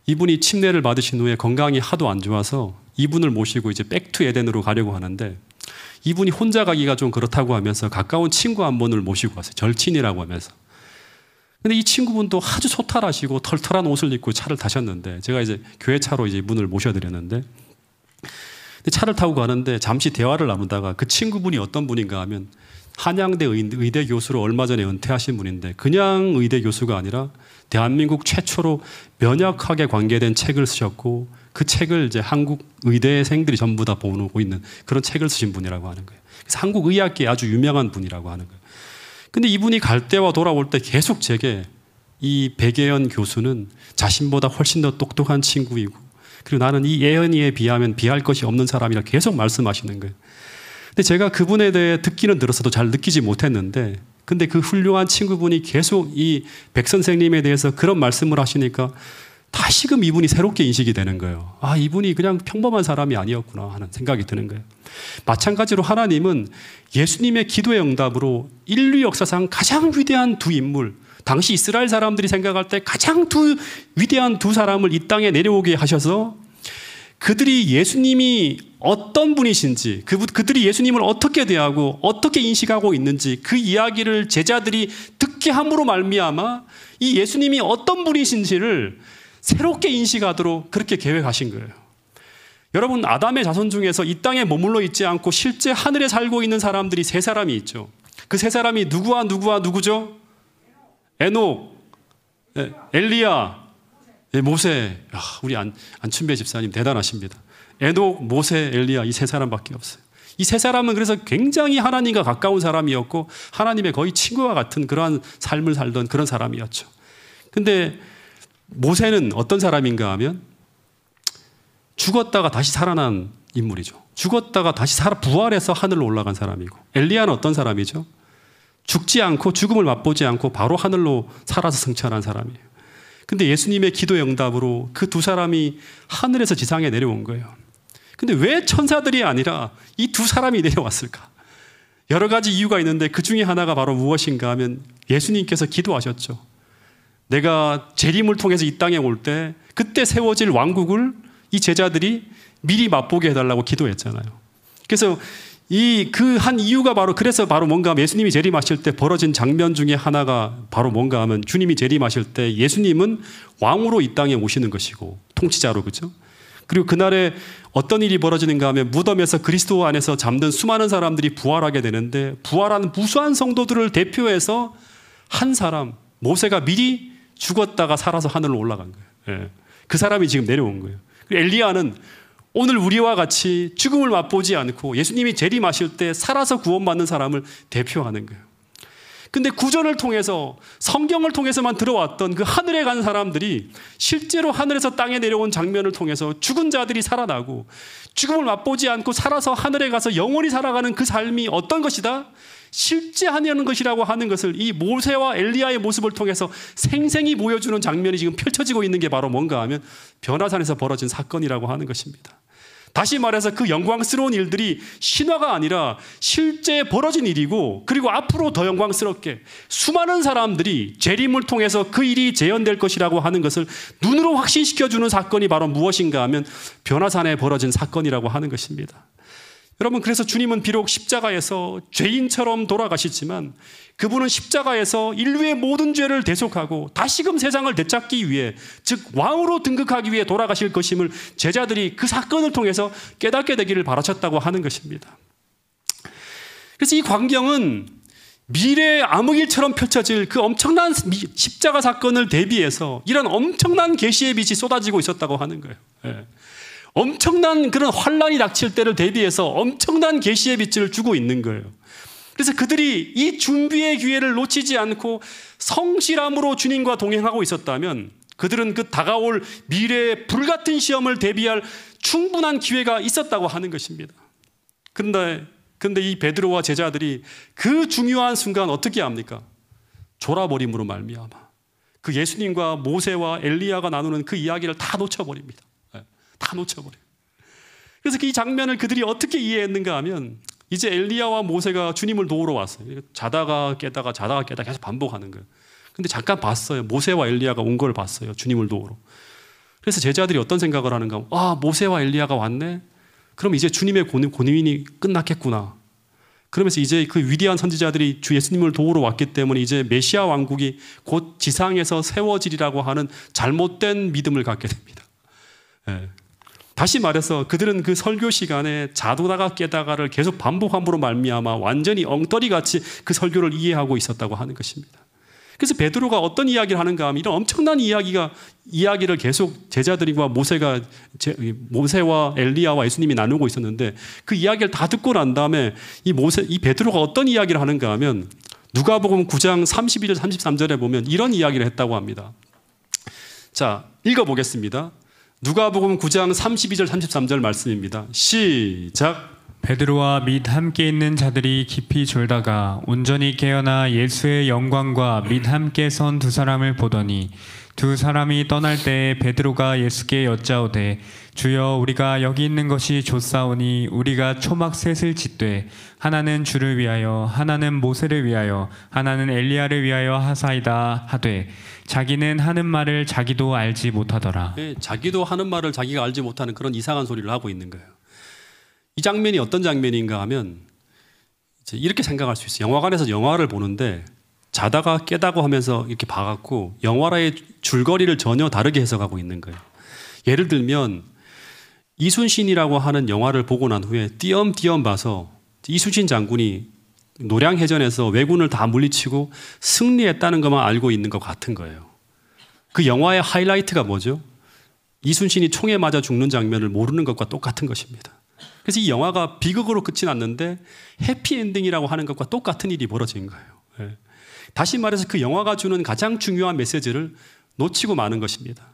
이분이 침례를 받으신 후에 건강이 하도 안 좋아서 이분을 모시고 이제 백투 에덴으로 가려고 하는데 이분이 혼자 가기가 좀 그렇다고 하면서 가까운 친구 한 분을 모시고 왔어요. 절친이라고 하면서. 근데 이 친구분도 아주 소탈하시고 털털한 옷을 입고 차를 타셨는데 제가 이제 교회 차로 이제 문을 모셔드렸는데 차를 타고 가는데 잠시 대화를 나누다가 그 친구분이 어떤 분인가 하면 한양대 의대 교수로 얼마 전에 은퇴하신 분인데 그냥 의대 교수가 아니라 대한민국 최초로 면역학에 관계된 책을 쓰셨고 그 책을 이제 한국 의대생들이 전부 다 보고 있는 그런 책을 쓰신 분이라고 하는 거예요. 그래서 한국 의학계에 아주 유명한 분이라고 하는 거예요. 근데 이분이 갈 때와 돌아올 때 계속 제게 이 백예연 교수는 자신보다 훨씬 더 똑똑한 친구이고 그리고 나는 이 예연이에 비하면 비할 것이 없는 사람이라 계속 말씀하시는 거예요. 근데 제가 그분에 대해 듣기는 들었어도 잘 느끼지 못했는데 근데 그 훌륭한 친구분이 계속 이 백 선생님에 대해서 그런 말씀을 하시니까 다시금 이분이 새롭게 인식이 되는 거예요. 아, 이분이 그냥 평범한 사람이 아니었구나 하는 생각이 드는 거예요. 마찬가지로 하나님은 예수님의 기도의 응답으로 인류 역사상 가장 위대한 두 인물, 당시 이스라엘 사람들이 생각할 때 가장 위대한 두 사람을 이 땅에 내려오게 하셔서 그들이 예수님이 어떤 분이신지, 그들이 예수님을 어떻게 대하고 어떻게 인식하고 있는지 그 이야기를 제자들이 듣게 함으로 말미암아 이 예수님이 어떤 분이신지를 새롭게 인식하도록 그렇게 계획하신 거예요. 여러분, 아담의 자손 중에서 이 땅에 머물러 있지 않고 실제 하늘에 살고 있는 사람들이 세 사람이 있죠. 그 세 사람이 누구와 누구죠? 에녹, 엘리야, 모세. 우리 안춘배 집사님 대단하십니다. 에녹, 모세, 엘리야 이 세 사람밖에 없어요. 이 세 사람은 그래서 굉장히 하나님과 가까운 사람이었고 하나님의 거의 친구와 같은 그러한 삶을 살던 그런 사람이었죠. 근데 모세는 어떤 사람인가 하면 죽었다가 다시 살아난 인물이죠. 죽었다가 다시 부활해서 하늘로 올라간 사람이고 엘리야는 어떤 사람이죠? 죽지 않고 죽음을 맛보지 않고 바로 하늘로 살아서 승천한 사람이에요. 근데 예수님의 기도의 응답으로 그 두 사람이 하늘에서 지상에 내려온 거예요. 근데 왜 천사들이 아니라 이 두 사람이 내려왔을까? 여러 가지 이유가 있는데 그 중에 하나가 바로 무엇인가 하면 예수님께서 기도하셨죠. 내가 재림을 통해서 이 땅에 올 때 그때 세워질 왕국을 이 제자들이 미리 맛보게 해달라고 기도했잖아요. 그래서 그 한 이유가 그래서 뭔가 하면 예수님이 재림하실 때 벌어진 장면 중에 하나가 바로 뭔가 하면 주님이 재림하실 때 예수님은 왕으로 이 땅에 오시는 것이고 통치자로, 그죠? 그리고 그날에 어떤 일이 벌어지는가 하면 무덤에서 그리스도 안에서 잠든 수많은 사람들이 부활하게 되는데 부활한 무수한 성도들을 대표해서 한 사람, 모세가 미리 죽었다가 살아서 하늘로 올라간 거예요. 예. 그 사람이 지금 내려온 거예요. 그리고 엘리야는 오늘 우리와 같이 죽음을 맛보지 않고 예수님이 재림하실 때 살아서 구원받는 사람을 대표하는 거예요. 근데 구전을 통해서 성경을 통해서만 들어왔던 그 하늘에 간 사람들이 실제로 하늘에서 땅에 내려온 장면을 통해서 죽은 자들이 살아나고 죽음을 맛보지 않고 살아서 하늘에 가서 영원히 살아가는 그 삶이 어떤 것이다? 실제 하는 것이라고 하는 것을 이 모세와 엘리야의 모습을 통해서 생생히 보여주는 장면이 지금 펼쳐지고 있는 게 바로 뭔가 하면 변화산에서 벌어진 사건이라고 하는 것입니다. 다시 말해서 그 영광스러운 일들이 신화가 아니라 실제 벌어진 일이고, 그리고 앞으로 더 영광스럽게 수많은 사람들이 재림을 통해서 그 일이 재현될 것이라고 하는 것을 눈으로 확신시켜주는 사건이 바로 무엇인가 하면 변화산에 벌어진 사건이라고 하는 것입니다. 여러분, 그래서 주님은 비록 십자가에서 죄인처럼 돌아가시지만 그분은 십자가에서 인류의 모든 죄를 대속하고 다시금 세상을 되찾기 위해, 즉 왕으로 등극하기 위해 돌아가실 것임을 제자들이 그 사건을 통해서 깨닫게 되기를 바라셨다고 하는 것입니다. 그래서 이 광경은 미래의 암흑일처럼 펼쳐질 그 엄청난 십자가 사건을 대비해서 이런 엄청난 계시의 빛이 쏟아지고 있었다고 하는 거예요. 예. 엄청난 그런 환란이 닥칠 때를 대비해서 엄청난 계시의 빛을 주고 있는 거예요. 그래서 그들이 이 준비의 기회를 놓치지 않고 성실함으로 주님과 동행하고 있었다면 그들은 그 다가올 미래의 불같은 시험을 대비할 충분한 기회가 있었다고 하는 것입니다. 그런데 이 베드로와 제자들이 그 중요한 순간 어떻게 합니까? 졸아버림으로 말미암아 그 예수님과 모세와 엘리야가 나누는 그 이야기를 다 놓쳐버립니다. 다 놓쳐버려요. 그래서 이 장면을 그들이 어떻게 이해했는가 하면 이제 엘리야와 모세가 주님을 도우러 왔어요. 자다가 깨다가 계속 반복하는 거예요. 근데 잠깐 봤어요. 모세와 엘리야가 온 걸 봤어요. 주님을 도우러. 그래서 제자들이 어떤 생각을 하는가? 모세와 엘리야가 왔네? 그럼 이제 주님의 권위이 끝났겠구나. 그러면서 이제 그 위대한 선지자들이 주 예수님을 도우러 왔기 때문에 이제 메시아 왕국이 곧 지상에서 세워지리라고 하는 잘못된 믿음을 갖게 됩니다. 네. 다시 말해서 그들은 그 설교 시간에 자다가 깨다가를 계속 반복함으로 말미암아 완전히 엉터리같이 그 설교를 이해하고 있었다고 하는 것입니다. 그래서 베드로가 어떤 이야기를 하는가 하면 이런 엄청난 이야기를 계속 제자들과 모세와 엘리야와 예수님이 나누고 있었는데 그 이야기를 다 듣고 난 다음에 이 베드로가 어떤 이야기를 하는가 하면 누가복음 9장 32절 33절에 보면 이런 이야기를 했다고 합니다. 자, 읽어보겠습니다. 누가복음 9장 32절 33절 말씀입니다. 시작. 베드로와 및 함께 있는 자들이 깊이 졸다가 온전히 깨어나 예수의 영광과 및 함께 선 두 사람을 보더니 두 사람이 떠날 때에 베드로가 예수께 여짜오되 주여 우리가 여기 있는 것이 좋사오니 우리가 초막 셋을 짓되 하나는 주를 위하여 하나는 모세를 위하여 하나는 엘리야를 위하여 하사이다 하되 자기는 하는 말을 자기도 알지 못하더라. 네, 자기도 하는 말을 자기가 알지 못하는 그런 이상한 소리를 하고 있는 거예요. 이 장면이 어떤 장면인가 하면 이제 이렇게 생각할 수 있어요. 영화관에서 영화를 보는데 자다가 깨다고 하면서 이렇게 봐갖고 영화의 줄거리를 전혀 다르게 해석하고 있는 거예요. 예를 들면 이순신이라고 하는 영화를 보고 난 후에 띄엄띄엄 봐서 이순신 장군이 노량해전에서 왜군을 다 물리치고 승리했다는 것만 알고 있는 것 같은 거예요. 그 영화의 하이라이트가 뭐죠? 이순신이 총에 맞아 죽는 장면을 모르는 것과 똑같은 것입니다. 그래서 이 영화가 비극으로 끝이 났는데 해피엔딩이라고 하는 것과 똑같은 일이 벌어진 거예요. 예. 다시 말해서 그 영화가 주는 가장 중요한 메시지를 놓치고 마는 것입니다.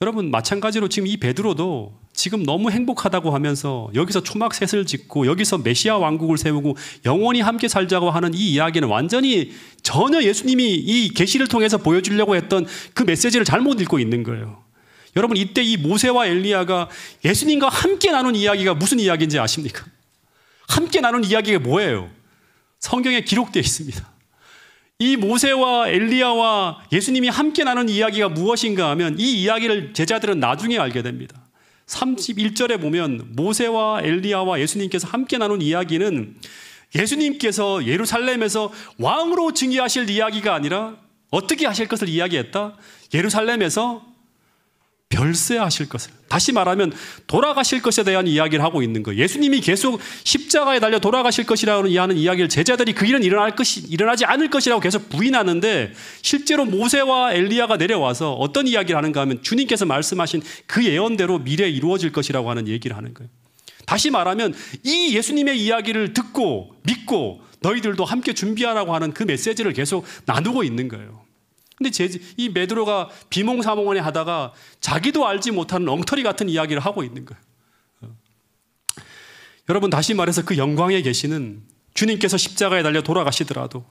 여러분 마찬가지로 지금 이 베드로도 지금 너무 행복하다고 하면서 여기서 초막셋을 짓고 여기서 메시아 왕국을 세우고 영원히 함께 살자고 하는 이 이야기는 완전히 전혀 예수님이 이 계시를 통해서 보여주려고 했던 그 메시지를 잘못 읽고 있는 거예요. 여러분 이때 이 모세와 엘리야가 예수님과 함께 나눈 이야기가 무슨 이야기인지 아십니까? 함께 나눈 이야기가 뭐예요? 성경에 기록되어 있습니다. 이 모세와 엘리야와 예수님이 함께 나눈 이야기가 무엇인가 하면 이 이야기를 제자들은 나중에 알게 됩니다. 31절에 보면 모세와 엘리야와 예수님께서 함께 나눈 이야기는 예수님께서 예루살렘에서 왕으로 즉위하실 이야기가 아니라 어떻게 하실 것을 이야기했다? 예루살렘에서 별세하실 것을, 다시 말하면 돌아가실 것에 대한 이야기를 하고 있는 거예요. 예수님이 계속 십자가에 달려 돌아가실 것이라고 하는 이야기를 제자들이 그 일은 일어나지 않을 것이라고 계속 부인하는데 실제로 모세와 엘리야가 내려와서 어떤 이야기를 하는가 하면 주님께서 말씀하신 그 예언대로 미래에 이루어질 것이라고 하는 얘기를 하는 거예요. 다시 말하면 이 예수님의 이야기를 듣고 믿고 너희들도 함께 준비하라고 하는 그 메시지를 계속 나누고 있는 거예요. 근데 이 베드로가 비몽사몽원에 하다가 자기도 알지 못하는 엉터리 같은 이야기를 하고 있는 거예요. 여러분 다시 말해서 그 영광의 계시는 주님께서 십자가에 달려 돌아가시더라도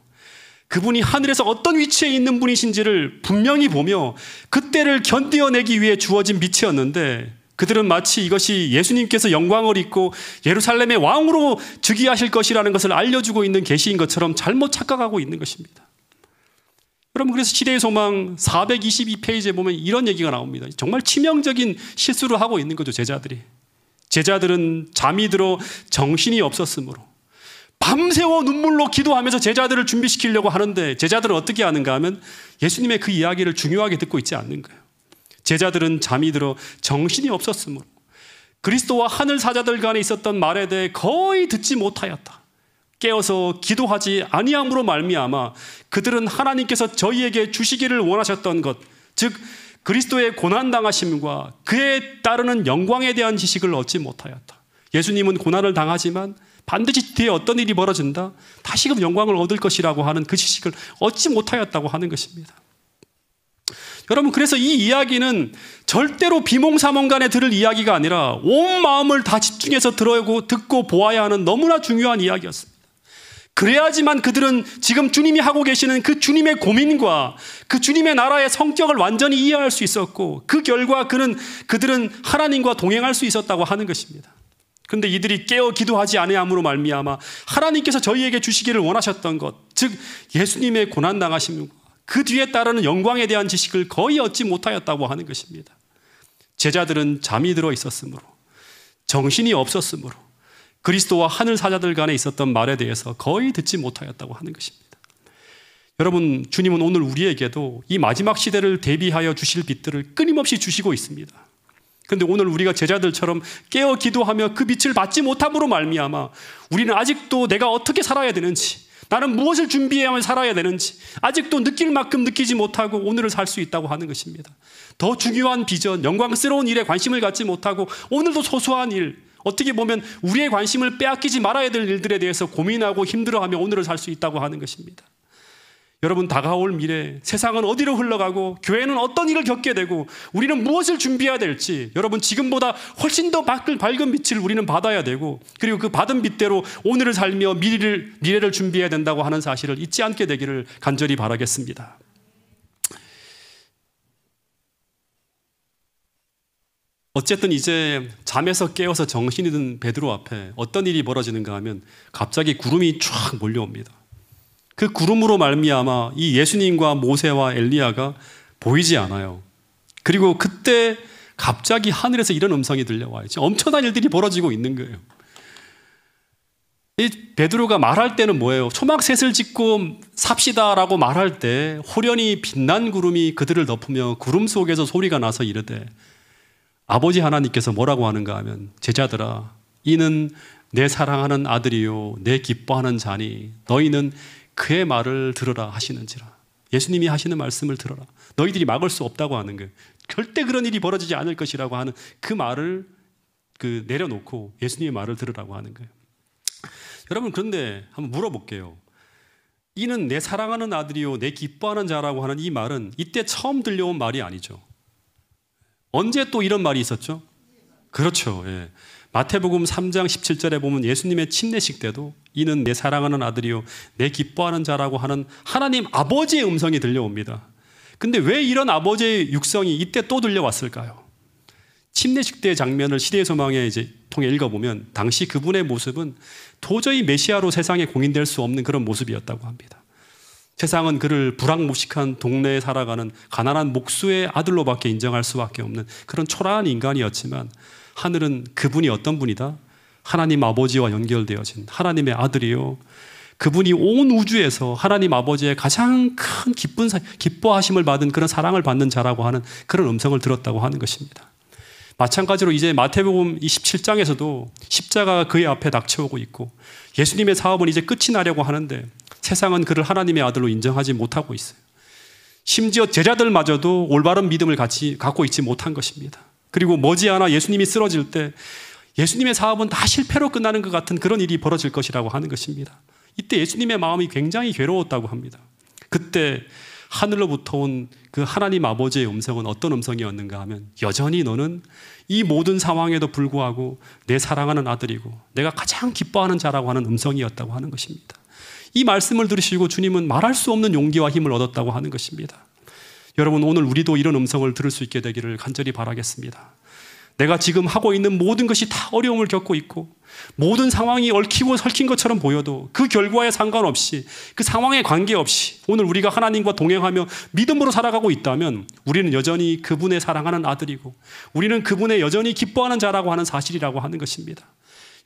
그분이 하늘에서 어떤 위치에 있는 분이신지를 분명히 보며 그때를 견뎌내기 위해 주어진 빛이었는데 그들은 마치 이것이 예수님께서 영광을 입고 예루살렘의 왕으로 즉위하실 것이라는 것을 알려주고 있는 계시인 것처럼 잘못 착각하고 있는 것입니다. 여러분 그래서 시대의 소망 422페이지에 보면 이런 얘기가 나옵니다. 정말 치명적인 실수를 하고 있는 거죠. 제자들은 잠이 들어 정신이 없었으므로 밤새워 눈물로 기도하면서 제자들을 준비시키려고 하는데 제자들은 어떻게 하는가 하면 예수님의 그 이야기를 중요하게 듣고 있지 않는 거예요. 제자들은 잠이 들어 정신이 없었으므로 그리스도와 하늘 사자들 간에 있었던 말에 대해 거의 듣지 못하였다. 깨어서 기도하지 아니함으로 말미암아 그들은 하나님께서 저희에게 주시기를 원하셨던 것, 즉 그리스도의 고난당하심과 그에 따르는 영광에 대한 지식을 얻지 못하였다. 예수님은 고난을 당하지만 반드시 뒤에 어떤 일이 벌어진다, 다시금 영광을 얻을 것이라고 하는 그 지식을 얻지 못하였다고 하는 것입니다. 여러분 그래서 이 이야기는 절대로 비몽사몽간에 들을 이야기가 아니라 온 마음을 다 집중해서 듣고 보아야 하는 너무나 중요한 이야기였습니다. 그래야지만 그들은 지금 주님이 하고 계시는 그 주님의 고민과 그 주님의 나라의 성격을 완전히 이해할 수 있었고 그 결과 그들은 하나님과 동행할 수 있었다고 하는 것입니다. 그런데 이들이 깨어 기도하지 아니함으로 말미암아 하나님께서 저희에게 주시기를 원하셨던 것, 즉 예수님의 고난당하심과 그 뒤에 따르는 영광에 대한 지식을 거의 얻지 못하였다고 하는 것입니다. 제자들은 잠이 들어 있었으므로 정신이 없었으므로 그리스도와 하늘 사자들 간에 있었던 말에 대해서 거의 듣지 못하였다고 하는 것입니다. 여러분 주님은 오늘 우리에게도 이 마지막 시대를 대비하여 주실 빛들을 끊임없이 주시고 있습니다. 그런데 오늘 우리가 제자들처럼 깨어 기도하며 그 빛을 받지 못함으로 말미암아 우리는 아직도 내가 어떻게 살아야 되는지, 나는 무엇을 준비해야만 살아야 되는지 아직도 느낄 만큼 느끼지 못하고 오늘을 살 수 있다고 하는 것입니다. 더 중요한 비전, 영광스러운 일에 관심을 갖지 못하고 오늘도 소소한 일, 어떻게 보면 우리의 관심을 빼앗기지 말아야 될 일들에 대해서 고민하고 힘들어하며 오늘을 살 수 있다고 하는 것입니다. 여러분 다가올 미래, 세상은 어디로 흘러가고 교회는 어떤 일을 겪게 되고 우리는 무엇을 준비해야 될지 여러분 지금보다 훨씬 더 밝은 빛을 우리는 받아야 되고 그리고 그 받은 빛대로 오늘을 살며 미래를 준비해야 된다고 하는 사실을 잊지 않게 되기를 간절히 바라겠습니다. 어쨌든 이제 잠에서 깨어서 정신이 든 베드로 앞에 어떤 일이 벌어지는가 하면 갑자기 구름이 쫙 몰려옵니다. 그 구름으로 말미암아 이 예수님과 모세와 엘리야가 보이지 않아요. 그리고 그때 갑자기 하늘에서 이런 음성이 들려와요. 엄청난 일들이 벌어지고 있는 거예요. 이 베드로가 말할 때는 뭐예요? 초막셋을 짓고 삽시다라고 말할 때 호련히 빛난 구름이 그들을 덮으며 구름 속에서 소리가 나서 이르되 아버지 하나님께서 뭐라고 하는가 하면 제자들아 이는 내 사랑하는 아들이요 내 기뻐하는 자니 너희는 그의 말을 들으라 하시는지라. 예수님이 하시는 말씀을 들어라. 너희들이 막을 수 없다고 하는 거예요. 절대 그런 일이 벌어지지 않을 것이라고 하는 그 말을 내려놓고 예수님의 말을 들으라고 하는 거예요. 여러분 그런데 한번 물어볼게요. 이는 내 사랑하는 아들이요 내 기뻐하는 자라고 하는 이 말은 이때 처음 들려온 말이 아니죠. 언제 또 이런 말이 있었죠? 그렇죠. 예. 마태복음 3장 17절에 보면 예수님의 침례식 때도 이는 내 사랑하는 아들이요 내 기뻐하는 자라고 하는 하나님 아버지의 음성이 들려옵니다. 근데 왜 이런 아버지의 육성이 이때 또 들려왔을까요? 침례식 때의 장면을 시대의 소망에 이제 통해 읽어보면 당시 그분의 모습은 도저히 메시아로 세상에 공인될 수 없는 그런 모습이었다고 합니다. 세상은 그를 불황무식한 동네에 살아가는 가난한 목수의 아들로밖에 인정할 수밖에 없는 그런 초라한 인간이었지만 하늘은 그분이 어떤 분이다? 하나님 아버지와 연결되어진 하나님의 아들이요. 그분이 온 우주에서 하나님 아버지의 가장 큰 기뻐하심을 받은 그런 사랑을 받는 자라고 하는 그런 음성을 들었다고 하는 것입니다. 마찬가지로 이제 마태복음 27장에서도 십자가가 그의 앞에 닥쳐오고 있고 예수님의 사업은 이제 끝이 나려고 하는데 세상은 그를 하나님의 아들로 인정하지 못하고 있어요. 심지어 제자들마저도 올바른 믿음을 갖고 있지 못한 것입니다. 그리고 머지않아 예수님이 쓰러질 때 예수님의 사업은 다 실패로 끝나는 것 같은 그런 일이 벌어질 것이라고 하는 것입니다. 이때 예수님의 마음이 굉장히 괴로웠다고 합니다. 그때 하늘로부터 온 그 하나님 아버지의 음성은 어떤 음성이었는가 하면 여전히 너는 이 모든 상황에도 불구하고 내 사랑하는 아들이고 내가 가장 기뻐하는 자라고 하는 음성이었다고 하는 것입니다. 이 말씀을 들으시고 주님은 말할 수 없는 용기와 힘을 얻었다고 하는 것입니다. 여러분 오늘 우리도 이런 음성을 들을 수 있게 되기를 간절히 바라겠습니다. 내가 지금 하고 있는 모든 것이 다 어려움을 겪고 있고 모든 상황이 얽히고 설킨 것처럼 보여도 그 결과에 상관없이 그 상황에 관계없이 오늘 우리가 하나님과 동행하며 믿음으로 살아가고 있다면 우리는 여전히 그분의 사랑하는 아들이고 우리는 그분의 여전히 기뻐하는 자라고 하는 사실이라고 하는 것입니다.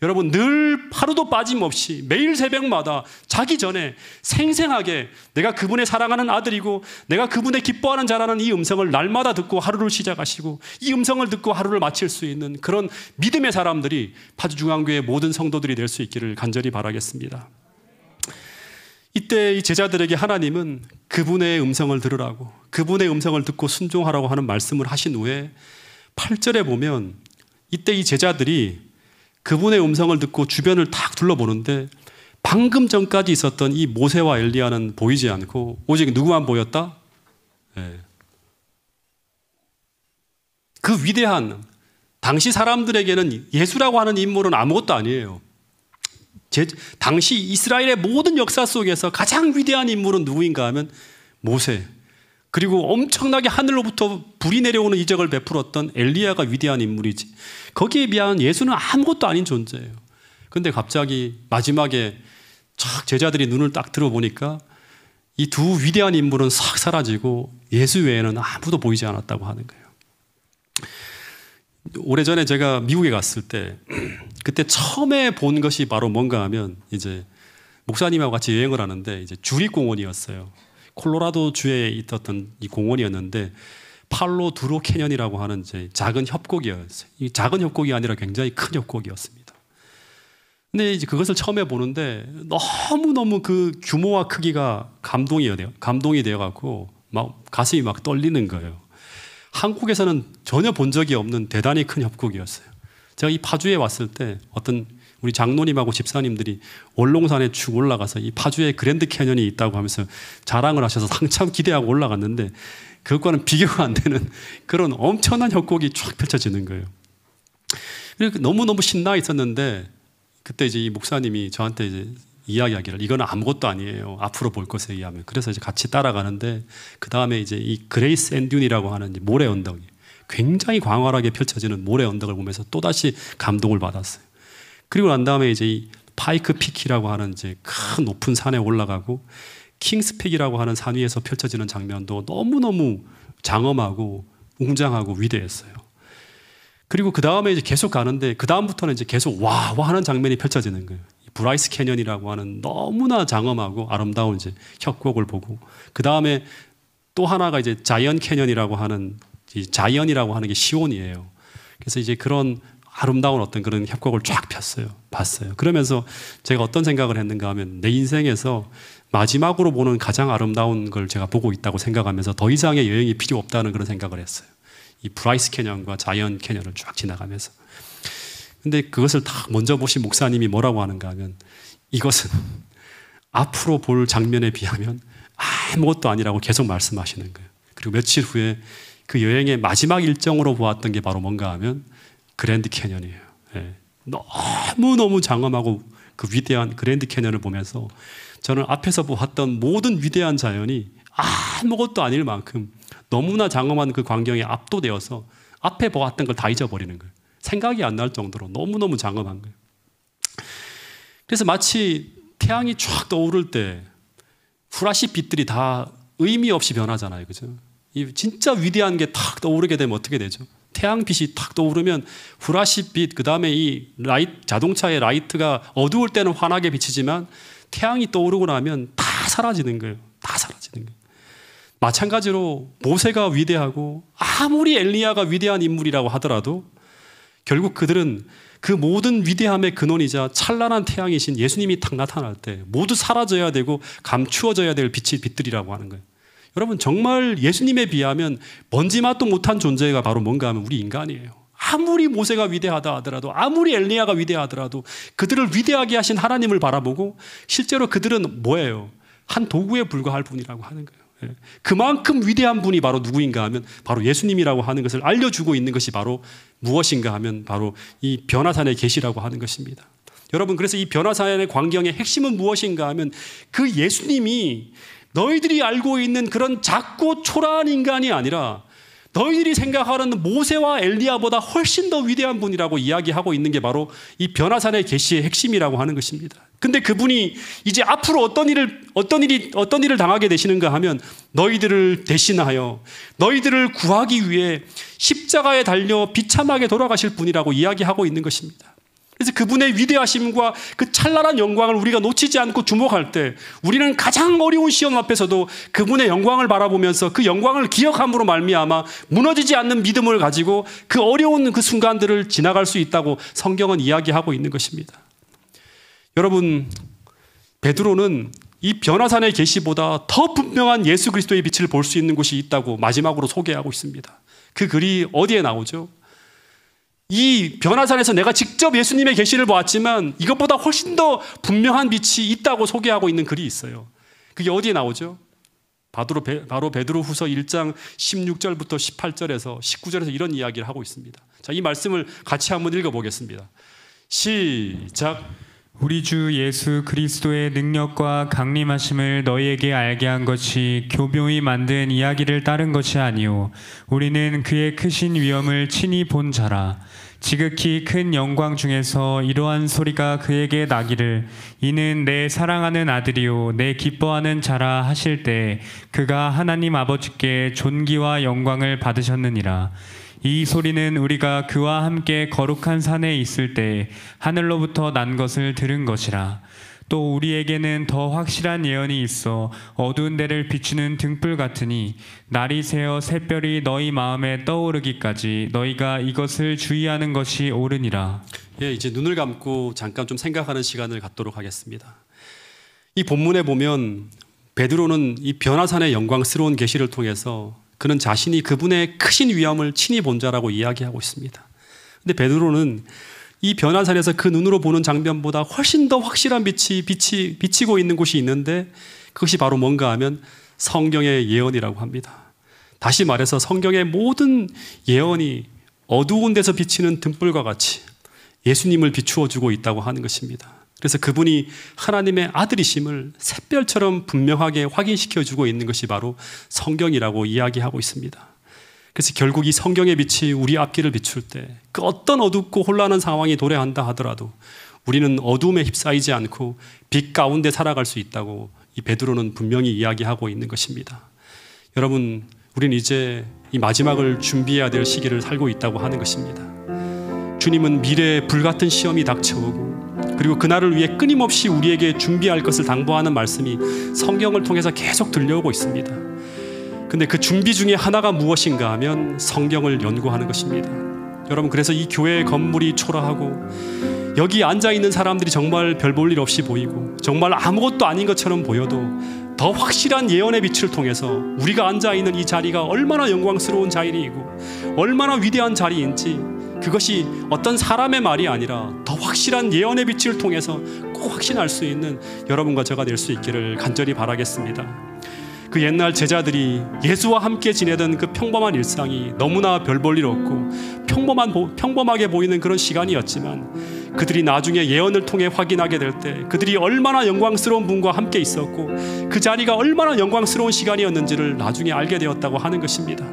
여러분 늘 하루도 빠짐없이 매일 새벽마다 자기 전에 생생하게 내가 그분의 사랑하는 아들이고 내가 그분의 기뻐하는 자라는 이 음성을 날마다 듣고 하루를 시작하시고 이 음성을 듣고 하루를 마칠 수 있는 그런 믿음의 사람들이 파주중앙교회 모든 성도들이 될 수 있기를 간절히 바라겠습니다. 이때 이 제자들에게 하나님은 그분의 음성을 들으라고 그분의 음성을 듣고 순종하라고 하는 말씀을 하신 후에 8절에 보면 이때 이 제자들이 그분의 음성을 듣고 주변을 탁 둘러보는데 방금 전까지 있었던 이 모세와 엘리야는 보이지 않고 오직 누구만 보였다? 네. 그 위대한 당시 사람들에게는 예수라고 하는 인물은 아무것도 아니에요. 당시 이스라엘의 모든 역사 속에서 가장 위대한 인물은 누구인가 하면 모세 그리고 엄청나게 하늘로부터 불이 내려오는 이적을 베풀었던 엘리야가 위대한 인물이지 거기에 비하면 예수는 아무것도 아닌 존재예요. 그런데 갑자기 마지막에 촥 제자들이 눈을 딱 들어보니까 이 두 위대한 인물은 싹 사라지고 예수 외에는 아무도 보이지 않았다고 하는 거예요. 오래전에 제가 미국에 갔을 때 그때 처음에 본 것이 바로 뭔가 하면 이제 목사님하고 같이 여행을 하는데 이제 주립공원이었어요. 콜로라도 주에 있었던 이 공원이었는데 팔로 두로 캐년이라고 하는 이제 작은 협곡이었어요. 이 작은 협곡이 아니라 굉장히 큰 협곡이었습니다. 근데 이제 그것을 처음에 보는데 너무너무 그 규모와 크기가 감동이 되어갖고 막 가슴이 막 떨리는 거예요. 한국에서는 전혀 본 적이 없는 대단히 큰 협곡이었어요. 제가 이 파주에 왔을 때 어떤 우리 장로님하고 집사님들이 월롱산에 쭉 올라가서 이 파주에 그랜드 캐년이 있다고 하면서 자랑을 하셔서 한참 기대하고 올라갔는데 그것과는 비교가 안 되는 그런 엄청난 협곡이 쫙 펼쳐지는 거예요. 그래서 너무너무 신나 있었는데 그때 이제 이 목사님이 저한테 이제 이야기하기를 이건 아무것도 아니에요. 앞으로 볼 것에 의하면. 그래서 이제 같이 따라가는데 그 다음에 이제 이 그레이스 앤 듄이라고 하는 모래 언덕이 굉장히 광활하게 펼쳐지는 모래 언덕을 보면서 또다시 감동을 받았어요. 그리고 난 다음에 이제 이 파이크 피키라고 하는 이제 큰 높은 산에 올라가고 킹스픽이라고 하는 산 위에서 펼쳐지는 장면도 너무너무 장엄하고 웅장하고 위대했어요. 그리고 그 다음에 이제 계속 가는데 그 다음부터는 이제 계속 와 하는 장면이 펼쳐지는 거예요. 브라이스 캐년이라고 하는 너무나 장엄하고 아름다운 이제 협곡을 보고 그 다음에 또 하나가 이제 자이언 캐년이라고 하는 자이언이라고 하는 게 시온이에요. 그래서 이제 그런 아름다운 어떤 그런 협곡을 쫙 봤어요. 그러면서 제가 어떤 생각을 했는가 하면 내 인생에서 마지막으로 보는 가장 아름다운 걸 제가 보고 있다고 생각하면서 더 이상의 여행이 필요 없다는 그런 생각을 했어요. 이 브라이스 캐년과 자이언 캐년을 쫙 지나가면서. 근데 그것을 다 먼저 보신 목사님이 뭐라고 하는가 하면 이것은 앞으로 볼 장면에 비하면 아무것도 아니라고 계속 말씀하시는 거예요. 그리고 며칠 후에 그 여행의 마지막 일정으로 보았던 게 바로 뭔가 하면 그랜드 캐년이에요. 예. 너무너무 장엄하고 그 위대한 그랜드 캐년을 보면서 저는 앞에서 보았던 모든 위대한 자연이 아무것도 아닐 만큼 너무나 장엄한 그 광경에 압도되어서 앞에 보았던 걸 다 잊어버리는 거예요. 생각이 안 날 정도로 너무너무 장엄한 거예요. 그래서 마치 태양이 쫙 떠오를 때 후라시 빛들이 다 의미 없이 변하잖아요. 그죠? 이 진짜 위대한 게 탁 떠오르게 되면 어떻게 되죠? 태양빛이 탁 떠오르면 후라시 빛, 그 다음에 이 자동차의 라이트가 어두울 때는 환하게 비치지만 태양이 떠오르고 나면 다 사라지는 거예요. 다 사라지는 거예요. 마찬가지로 모세가 위대하고 아무리 엘리야가 위대한 인물이라고 하더라도 결국 그들은 그 모든 위대함의 근원이자 찬란한 태양이신 예수님이 탁 나타날 때 모두 사라져야 되고 감추어져야 될 빛들이라고 하는 거예요. 여러분 정말 예수님에 비하면 먼지맛도 못한 존재가 바로 뭔가 하면 우리 인간이에요. 아무리 모세가 위대하다 하더라도 아무리 엘리야가 위대하더라도 그들을 위대하게 하신 하나님을 바라보고 실제로 그들은 뭐예요? 한 도구에 불과할 뿐이라고 하는 거예요. 그만큼 위대한 분이 바로 누구인가 하면 바로 예수님이라고 하는 것을 알려주고 있는 것이 바로 무엇인가 하면 바로 이 변화산의 계시라고 하는 것입니다. 여러분 그래서 이 변화산의 광경의 핵심은 무엇인가 하면 그 예수님이 너희들이 알고 있는 그런 작고 초라한 인간이 아니라 너희들이 생각하는 모세와 엘리야보다 훨씬 더 위대한 분이라고 이야기하고 있는 게 바로 이 변화산의 계시의 핵심이라고 하는 것입니다. 근데 그분이 이제 앞으로 어떤 일을 당하게 되시는가 하면 너희들을 대신하여 너희들을 구하기 위해 십자가에 달려 비참하게 돌아가실 분이라고 이야기하고 있는 것입니다. 그래서 그분의 위대하심과 그 찬란한 영광을 우리가 놓치지 않고 주목할 때 우리는 가장 어려운 시험 앞에서도 그분의 영광을 바라보면서 그 영광을 기억함으로 말미암아 무너지지 않는 믿음을 가지고 그 어려운 그 순간들을 지나갈 수 있다고 성경은 이야기하고 있는 것입니다. 여러분 베드로는 이 변화산의 계시보다 더 분명한 예수 그리스도의 빛을 볼 수 있는 곳이 있다고 마지막으로 소개하고 있습니다. 그 글이 어디에 나오죠? 이 변화산에서 내가 직접 예수님의 계시를 보았지만 이것보다 훨씬 더 분명한 빛이 있다고 소개하고 있는 글이 있어요. 그게 어디에 나오죠? 바로 베드로 후서 1장 16절부터 18절에서 19절에서 이런 이야기를 하고 있습니다. 자, 이 말씀을 같이 한번 읽어보겠습니다. 시작. 우리 주 예수 그리스도의 능력과 강림하심을 너희에게 알게 한 것이 교묘히 만든 이야기를 따른 것이 아니오. 우리는 그의 크신 위엄을 친히 본 자라. 지극히 큰 영광 중에서 이러한 소리가 그에게 나기를 이는 내 사랑하는 아들이요 내 기뻐하는 자라 하실 때 그가 하나님 아버지께 존귀와 영광을 받으셨느니라. 이 소리는 우리가 그와 함께 거룩한 산에 있을 때 하늘로부터 난 것을 들은 것이라. 또 우리에게는 더 확실한 예언이 있어 어두운 데를 비추는 등불 같으니 날이 새어 샛별이 너희 마음에 떠오르기까지 너희가 이것을 주의하는 것이 옳으니라. 예, 이제 눈을 감고 잠깐 좀 생각하는 시간을 갖도록 하겠습니다. 이 본문에 보면 베드로는 이 변화산의 영광스러운 계시를 통해서 그는 자신이 그분의 크신 위엄을 친히 본 자라고 이야기하고 있습니다. 근데 베드로는 이 변화산에서 그 눈으로 보는 장면보다 훨씬 더 확실한 빛이 비치고 있는 곳이 있는데 그것이 바로 뭔가 하면 성경의 예언이라고 합니다. 다시 말해서 성경의 모든 예언이 어두운 데서 비치는 등불과 같이 예수님을 비추어 주고 있다고 하는 것입니다. 그래서 그분이 하나님의 아들이심을 샛별처럼 분명하게 확인시켜 주고 있는 것이 바로 성경이라고 이야기하고 있습니다. 그래서 결국 이 성경의 빛이 우리 앞길을 비출 때 그 어떤 어둡고 혼란한 상황이 도래한다 하더라도 우리는 어두움에 휩싸이지 않고 빛 가운데 살아갈 수 있다고 이 베드로는 분명히 이야기하고 있는 것입니다. 여러분, 우리는 이제 이 마지막을 준비해야 될 시기를 살고 있다고 하는 것입니다. 주님은 미래에 불같은 시험이 닥쳐오고 그리고 그날을 위해 끊임없이 우리에게 준비할 것을 당부하는 말씀이 성경을 통해서 계속 들려오고 있습니다. 근데 그 준비 중에 하나가 무엇인가 하면 성경을 연구하는 것입니다. 여러분, 그래서 이 교회의 건물이 초라하고 여기 앉아있는 사람들이 정말 별 볼 일 없이 보이고 정말 아무것도 아닌 것처럼 보여도 더 확실한 예언의 빛을 통해서 우리가 앉아있는 이 자리가 얼마나 영광스러운 자리이고 얼마나 위대한 자리인지 그것이 어떤 사람의 말이 아니라 더 확실한 예언의 빛을 통해서 꼭 확신할 수 있는 여러분과 제가 될 수 있기를 간절히 바라겠습니다. 그 옛날 제자들이 예수와 함께 지내던 그 평범한 일상이 너무나 별 볼 일 없고 평범하게 보이는 그런 시간이었지만, 그들이 나중에 예언을 통해 확인하게 될 때 그들이 얼마나 영광스러운 분과 함께 있었고 그 자리가 얼마나 영광스러운 시간이었는지를 나중에 알게 되었다고 하는 것입니다.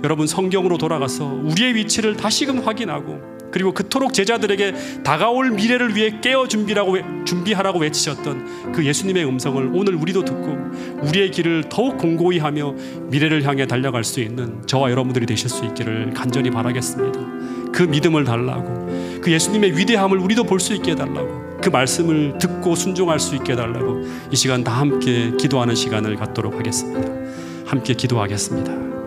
여러분, 성경으로 돌아가서 우리의 위치를 다시금 확인하고, 그리고 그토록 제자들에게 다가올 미래를 위해 깨어 준비하라고 외치셨던 그 예수님의 음성을 오늘 우리도 듣고 우리의 길을 더욱 공고히 하며 미래를 향해 달려갈 수 있는 저와 여러분들이 되실 수 있기를 간절히 바라겠습니다. 그 믿음을 달라고, 그 예수님의 위대함을 우리도 볼 수 있게 해달라고, 그 말씀을 듣고 순종할 수 있게 해달라고 이 시간 다 함께 기도하는 시간을 갖도록 하겠습니다. 함께 기도하겠습니다.